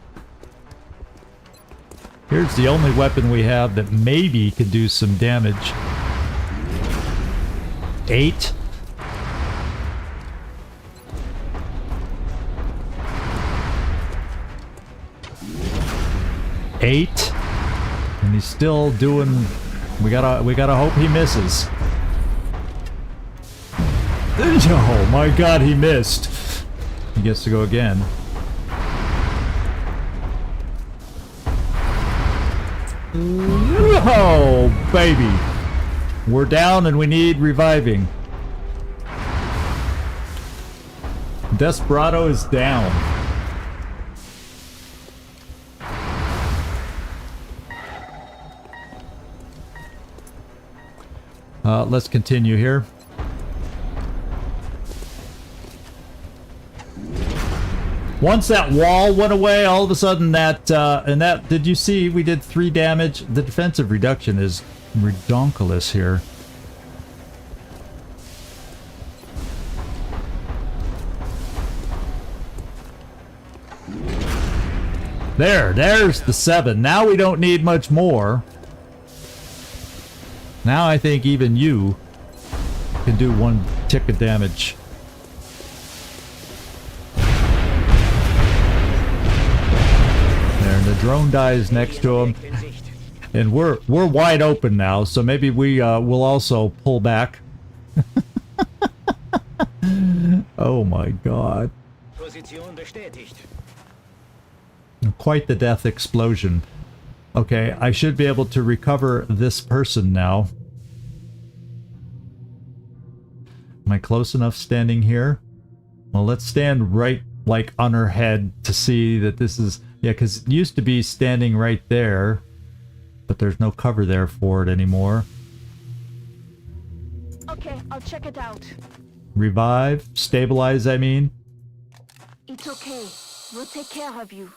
Here's the only weapon we have that maybe could do some damage. 8. And he's still doing. We gotta hope he misses. Oh my god, he missed. He gets to go again. Oh baby, we're down and we need reviving. Desperado is down. Let's continue here. Once that wall went away, all of a sudden that, and that, did you see we did 3 damage? The defensive reduction is redonkulous here. There's the 7. Now we don't need much more. Now I think even you can do 1 tick of damage. There, and the drone dies next to him, and we're wide open now. So maybe we will also pull back. Oh my god! Quite the death explosion. Okay, I should be able to recover this person now. Am I close enough standing here? Well, let's stand right, like, on her head to see that this is... Yeah, because it used to be standing right there, but there's no cover there for it anymore. Okay, I'll check it out. Revive? Stabilize, I mean? It's okay. We'll take care of you.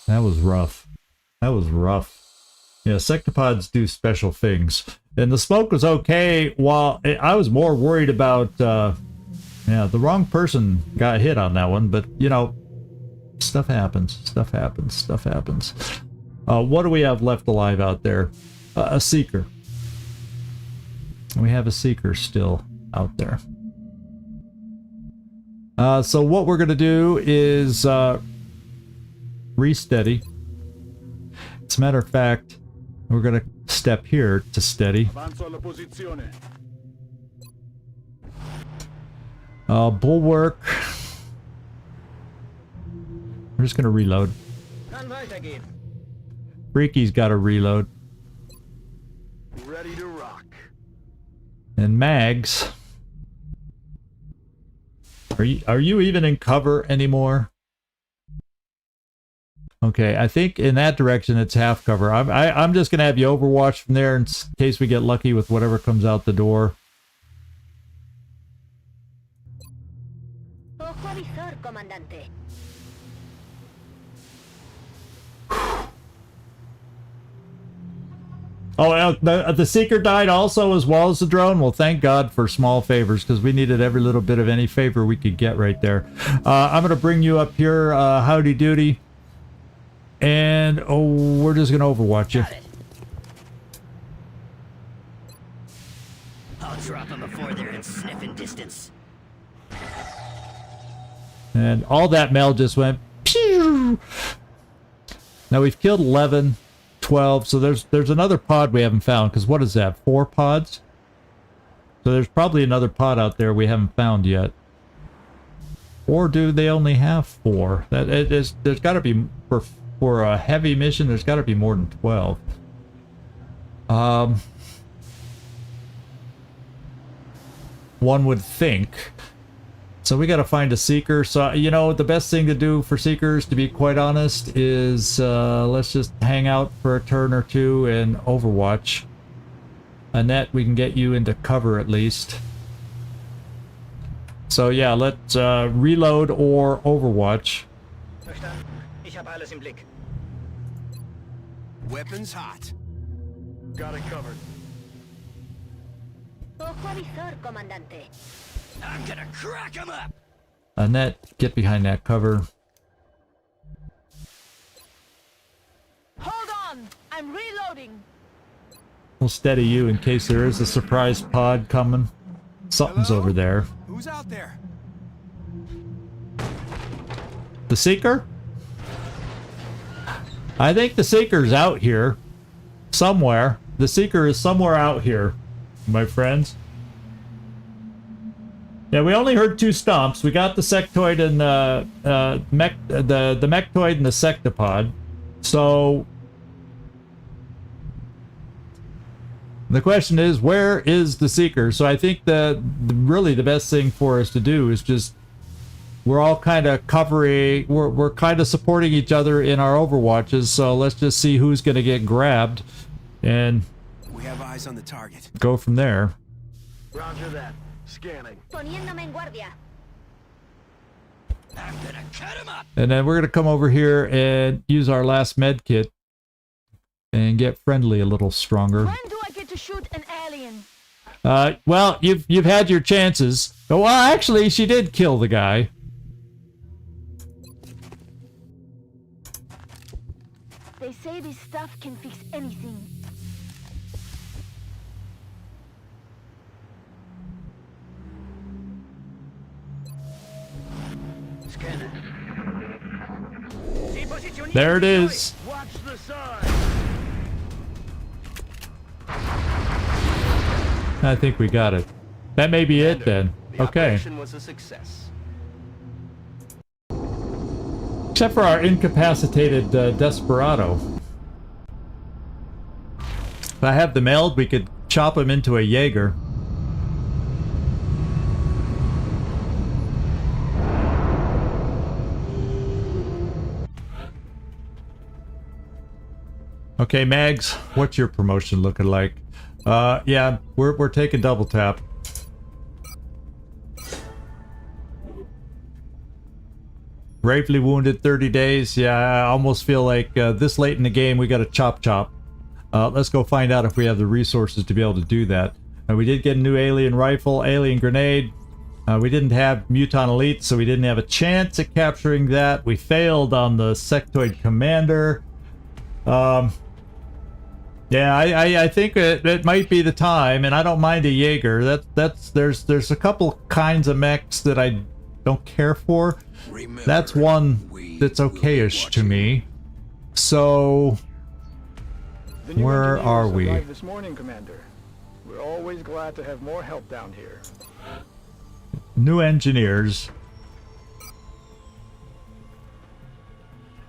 That was rough. That was rough. Yeah, sectopods do special things. And the smoke was okay, while I was more worried about, yeah, the wrong person got hit on that one, but, you know, stuff happens. Stuff happens. Stuff happens. What do we have left alive out there? A Seeker. We have a Seeker still out there. So what we're going to do is... re-steady. As a matter of fact, we're gonna step here to steady. Bulwark. We're just gonna reload. Freaky's gotta reload. Ready to rock. And Mags. Are you even in cover anymore? Okay, I think in that direction it's half cover. I'm just gonna have you overwatch from there in case we get lucky with whatever comes out the door. Oh, the Seeker died also as well as the drone? Well, thank God for small favors, because we needed every little bit of any favor we could get right there. I'm going to bring you up here, howdy doody. And, we're just going to Overwatch you. I'll drop them before they're in sniffing distance. And all that mail just went pew! Now we've killed 11, 12, so there's another pod we haven't found, because what is that, 4 pods? So there's probably another pod out there we haven't found yet. Or do they only have 4? There's got to be, for a heavy mission, there's got to be more than 12. One would think. So we got to find a Seeker. So, you know, the best thing to do for Seekers, to be quite honest, is let's just hang out for a turn or two and Overwatch. Annette, we can get you into cover at least. So yeah, let's reload or Overwatch. Verstanden? Ich habe alles im Blick. Weapons hot. Got it covered. Ojo avisor, comandante. I'm gonna crack them up! Annette, get behind that cover. Hold on! I'm reloading! We'll steady you in case there is a surprise pod coming. Something's Hello? over there. Who's out there? The Seeker? I think the Seeker's out here. Somewhere. The Seeker is somewhere out here, my friends. Yeah, we only heard 2 stomps. We got the sectoid and the mechtoid and the sectopod. So the question is, where is the Seeker? So I think really the best thing for us to do is just, we're all kind of covering, we're kind of supporting each other in our Overwatches. So let's just see who's going to get grabbed and We have eyes on the target. go from there. Roger that. Scanning. Poniéndome en guardia. I'm gonna cut them up! And then we're going to come over here and use our last med kit and get friendly a little stronger. When do I get to shoot an alien? Well, you've had your chances. Oh, well, actually, she did kill the guy. They say this stuff can fix anything. Scanner. There it is. Watch the side. I think we got it. That may be it then. The Okay. operation was a success. Except for our incapacitated Desperado. If I have the meld, we could chop him into a Jaeger. Okay, Mags, what's your promotion looking like? Yeah, we're taking double tap. Gravely wounded, 30 days. Yeah, I almost feel like this late in the game we got a chop. Let's go find out if we have the resources to be able to do that. We did get a new alien rifle, alien grenade. We didn't have Muton Elite, so we didn't have a chance at capturing that. We failed on the Sectoid Commander. Yeah, I think it might be the time, and I don't mind a Jaeger. There's a couple kinds of mechs that I don't care for. Remember, That's one we that's will be okay-ish to watching. me. So The new where engineers are we? arrived this morning, Commander. We're always glad to have more help down here. New engineers.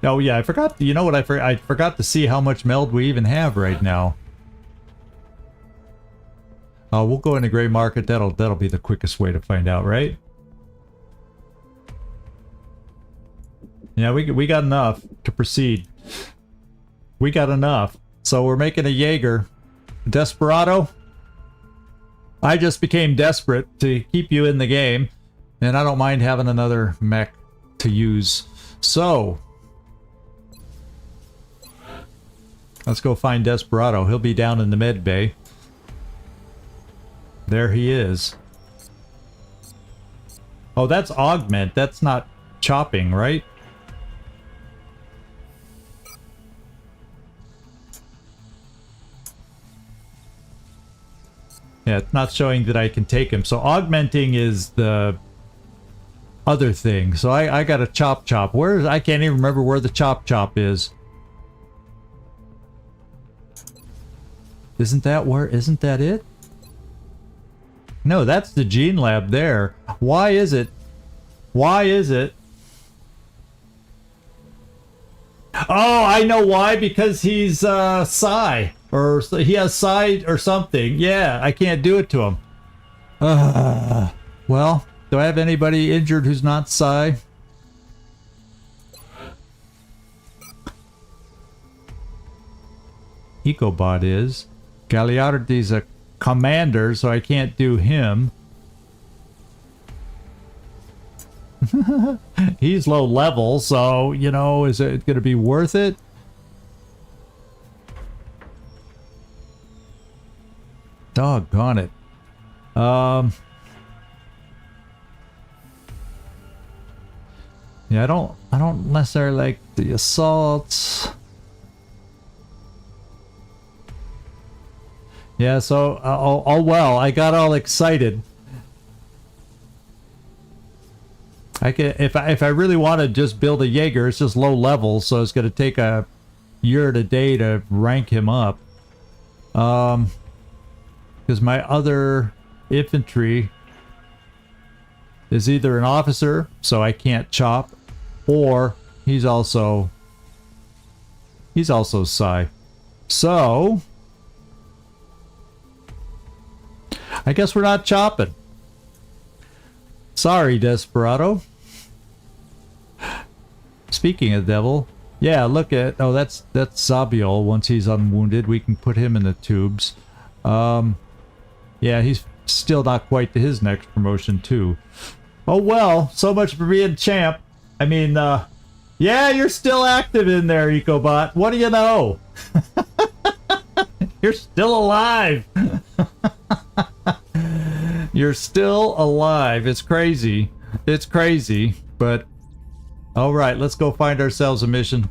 Oh yeah, I forgot. You know what? I forgot to see how much meld we even have right now. We'll go into gray market. That'll be the quickest way to find out, right? Yeah, we got enough to proceed. We got enough. So we're making a Jaeger. Desperado. I just became desperate to keep you in the game, and I don't mind having another mech to use. So Let's go find Desperado. He'll be down in the med bay. There he is. Oh, that's augment. That's not chopping, right? Yeah, it's not showing that I can take him. So augmenting is the other thing. So I got a chop. Where is, I can't even remember where the chop is. Isn't that it? No, that's the gene lab there. Why is it? Oh, I know why. Because he's Psi. Or he has Psi or something. Yeah, I can't do it to him. Well, do I have anybody injured who's not Psi? Ecobot is. Gagliardi's a commander, so I can't do him. He's low level, so, you know, is it going to be worth it? Doggone it. Yeah, I don't necessarily like the assaults. Yeah, so oh well, I got all excited. I can if I really want to just build a Jaeger, it's just low level, so it's going to take a year to day to rank him up. Because my other infantry is either an officer, so I can't chop, or he's also Psi. So I guess we're not chopping. Sorry, Desperado. Speaking of devil, yeah, look at, oh, that's Zabiol. Once he's unwounded, we can put him in the tubes. Yeah, he's still not quite to his next promotion too. Oh well, so much for being champ. I mean, yeah, you're still active in there, Ecobot. What do you know? You're still alive. You're still alive. It's crazy. It's crazy, but all right, let's go find ourselves a mission.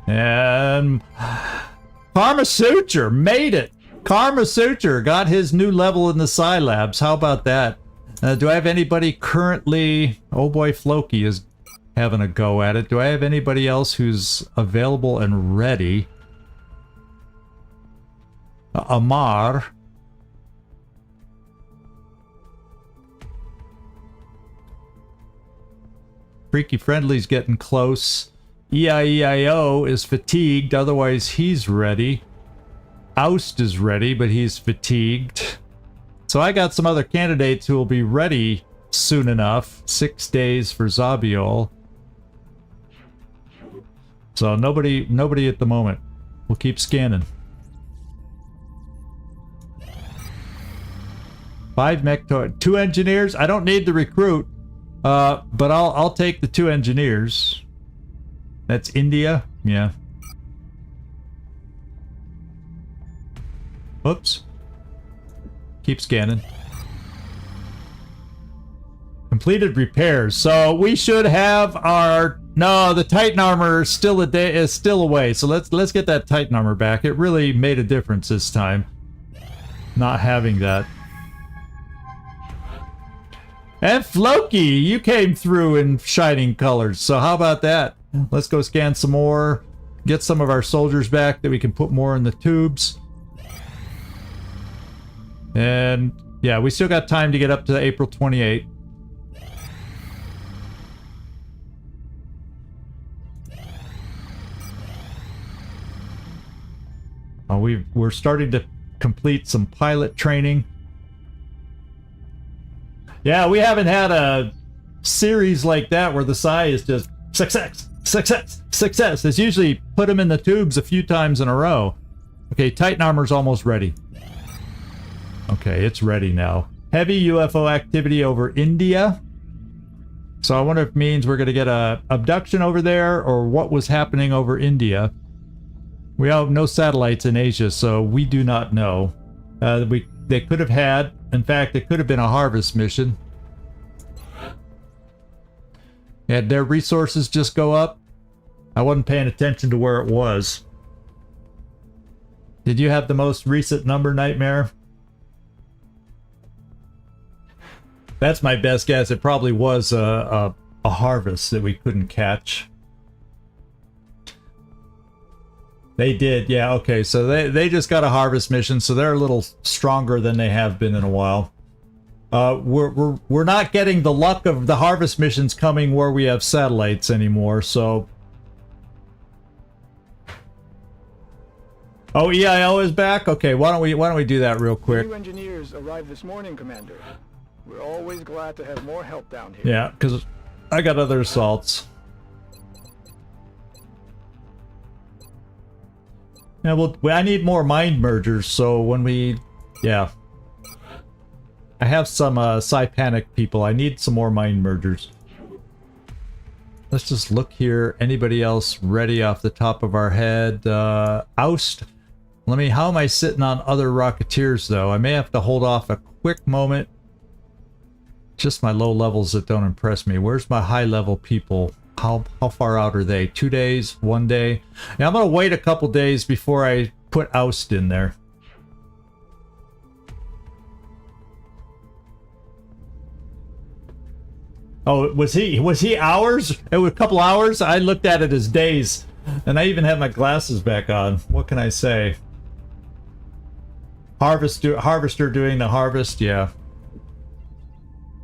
And Karma Suture made it. Karma Suture got his new level in the Psi Labs. How about that? Do I have anybody currently? Oh boy, Floki is having a go at it. Do I have anybody else who's available and ready? Amar. Freaky Friendly's getting close. EIEIO is fatigued, otherwise he's ready. Oust is ready, but he's fatigued. So I got some other candidates who will be ready soon enough. 6 days for Zabiol. So nobody at the moment. We'll keep scanning. 5 mech, 2 engineers. I don't need the recruit, but I'll take the 2 engineers. That's India? Yeah. Whoops. Keep scanning. Completed repairs. So we should have our... No, the Titan armor is still away. So let's get that Titan armor back. It really made a difference this time, not having that. And Floki, you came through in shining colors. So how about that? Let's go scan some more. Get some of our soldiers back that we can put more in the tubes. And yeah, we still got time to get up to April 28th. We're starting to complete some pilot training. Yeah, we haven't had a series like that where the Psi is just success, success, success. It's usually put them in the tubes a few times in a row. Okay, Titan armor's almost ready. Okay, it's ready now. Heavy UFO activity over India. So I wonder if it means we're going to get a abduction over there or what was happening over India. We have no satellites in Asia, so we do not know. They could have had, in fact, it could have been a harvest mission. Had their resources just go up? I wasn't paying attention to where it was. Did you have the most recent number, Nightmare? That's my best guess. It probably was a harvest that we couldn't catch. They did, yeah, okay. So they just got a harvest mission, so they're a little stronger than they have been in a while. We're not getting the luck of the harvest missions coming where we have satellites anymore, so... Oh, EIO is back? Okay, why don't we do that real quick? New engineers arrived this morning, Commander. We're always glad to have more help down here. Yeah, because I got other assaults. Yeah, well, I need more mind mergers, so when we... Yeah. I have some Psypanic people. I need some more mind mergers. Let's just look here. Anybody else ready off the top of our head? Oust. How am I sitting on other Rocketeers, though? I may have to hold off a quick moment. Just my low levels that don't impress me. Where's my high level people? How far out are they? 2 days? 1 day? Now I'm gonna wait a couple days before I put Oust in there. Oh, was he hours? It was a couple hours? I looked at it as days. And I even have my glasses back on. What can I say? Harvester doing the harvest, yeah.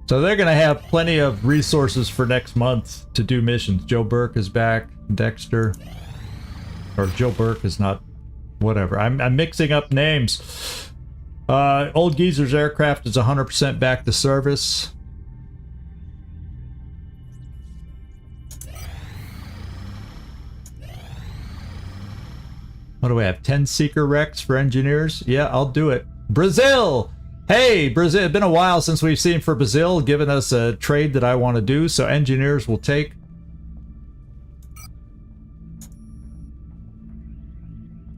So they're gonna have plenty of resources for next month to do missions. Joe Burke is back. Dexter. Or Joe Burke is not... Whatever. I'm mixing up names. Old Geezer's aircraft is 100% back to service. What do we have? 10 Seeker Rex for engineers? Yeah, I'll do it. Brazil! Hey, Brazil. It's been a while since we've seen for Brazil, giving us a trade that I want to do, so engineers will take.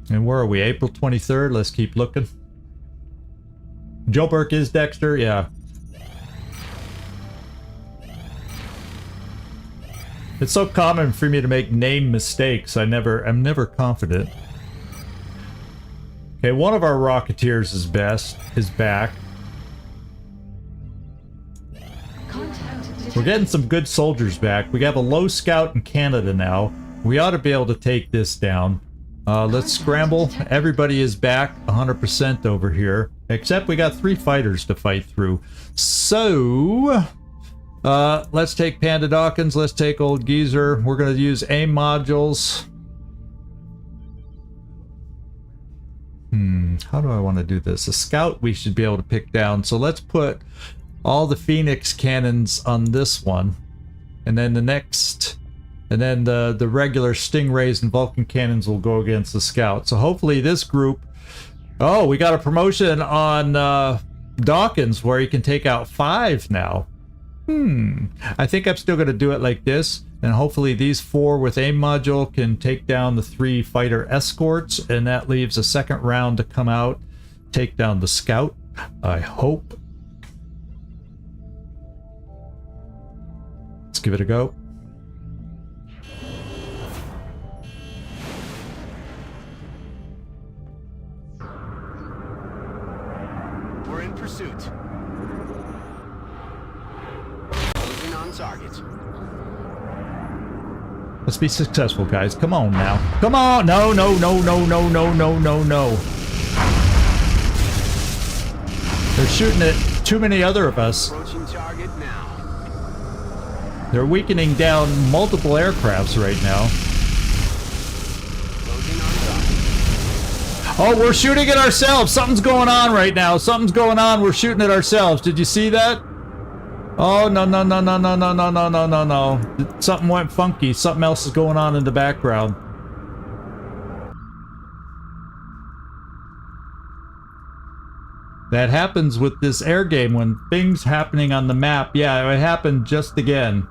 And where are we? April 23rd? Let's keep looking. Joe Burke is Dexter? Yeah. It's so common for me to make name mistakes. I'm never confident. Okay, one of our Rocketeers is back. We're getting some good soldiers back. We have a low scout in Canada now. We ought to be able to take this down. Let's scramble. Everybody is back 100% over here. Except we got 3 fighters to fight through. So... let's take Panda Dawkins. Let's take Old Geezer. We're going to use AIM modules. How do I want to do this? A scout we should be able to pick down. So let's put all the Phoenix cannons on this one. And then the next... And then the regular Stingrays and Vulcan cannons will go against the scout. So hopefully this group... Oh, we got a promotion on Dawkins where he can take out 5 now. I think I'm still going to do it like this, and hopefully these 4 with AIM module can take down the 3 fighter escorts, and that leaves a second round to come out, take down the scout, I hope. Let's give it a go. We're in pursuit. Target. Let's be successful, guys. Come on now. Come on! No, no, no, no, no, no, no, no, no. They're shooting at too many other of us. Approaching target now. They're weakening down multiple aircrafts right now. Closing on target. Oh, we're shooting at ourselves! Something's going on right now. Something's going on. We're shooting at ourselves. Did you see that? Oh, no, no, no, no, no, no, no, no, no, no, no. Something went funky. Something else is going on in the background. That happens with this air game when things happening on the map. Yeah, it happened just again.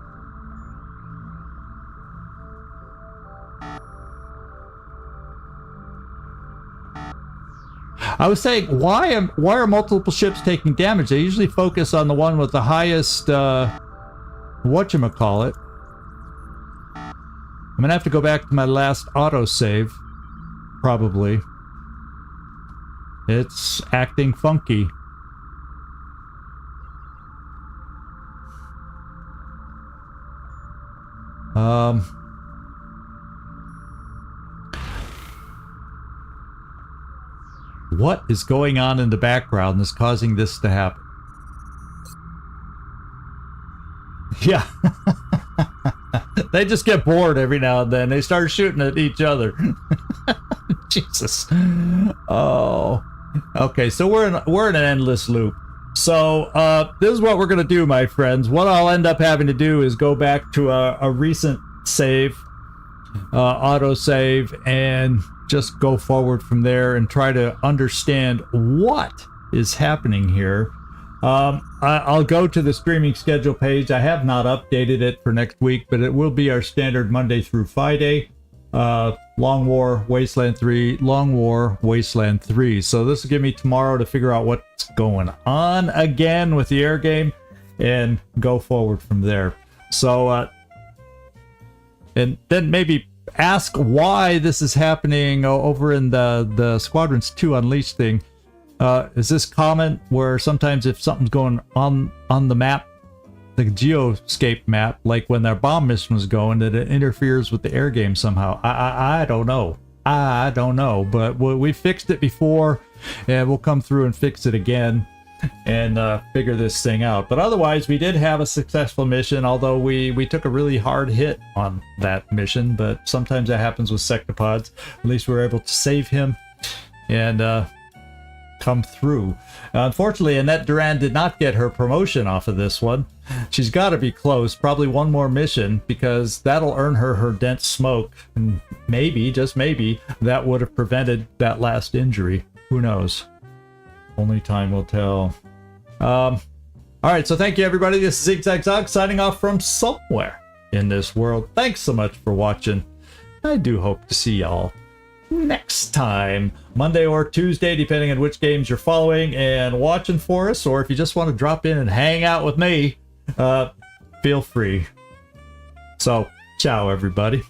I was saying, why are multiple ships taking damage? They usually focus on the one with the highest, whatchamacallit. I'm gonna have to go back to my last autosave, probably. It's acting funky. What is going on in the background that's causing this to happen? Yeah. They just get bored every now and then. They start shooting at each other. Jesus. Oh. Okay, so we're in an endless loop. So this is what we're gonna do, my friends. What I'll end up having to do is go back to a recent save, auto save, and just go forward from there and try to understand what is happening here. I'll go to the streaming schedule page. I have not updated it for next week, but it will be our standard Monday through Friday. Long War, Wasteland 3, Long War, Wasteland 3. So this will give me tomorrow to figure out what's going on again with the air game and go forward from there. So, and then maybe ask why this is happening over in the Squadrons 2 Unleashed thing. Is this common where sometimes if something's going on the map, the geoscape map, like when their bomb mission was going, that it interferes with the air game somehow? I don't know. I don't know, but we fixed it before, and we'll come through and fix it again and figure this thing out. But otherwise, we did have a successful mission, although we took a really hard hit on that mission, but sometimes that happens with sectopods. At least we were able to save him and come through. Unfortunately, Annette Duran did not get her promotion off of this one. She's got to be close. Probably one more mission, because that'll earn her dense smoke, and maybe, just maybe, that would have prevented that last injury. Who knows? Only time will tell. All right, so thank you, everybody. This is Zigzag signing off from somewhere in this world. Thanks so much for watching. I do hope to see y'all next time, Monday or Tuesday, depending on which games you're following and watching for us, or if you just want to drop in and hang out with me, feel free. So, ciao, everybody.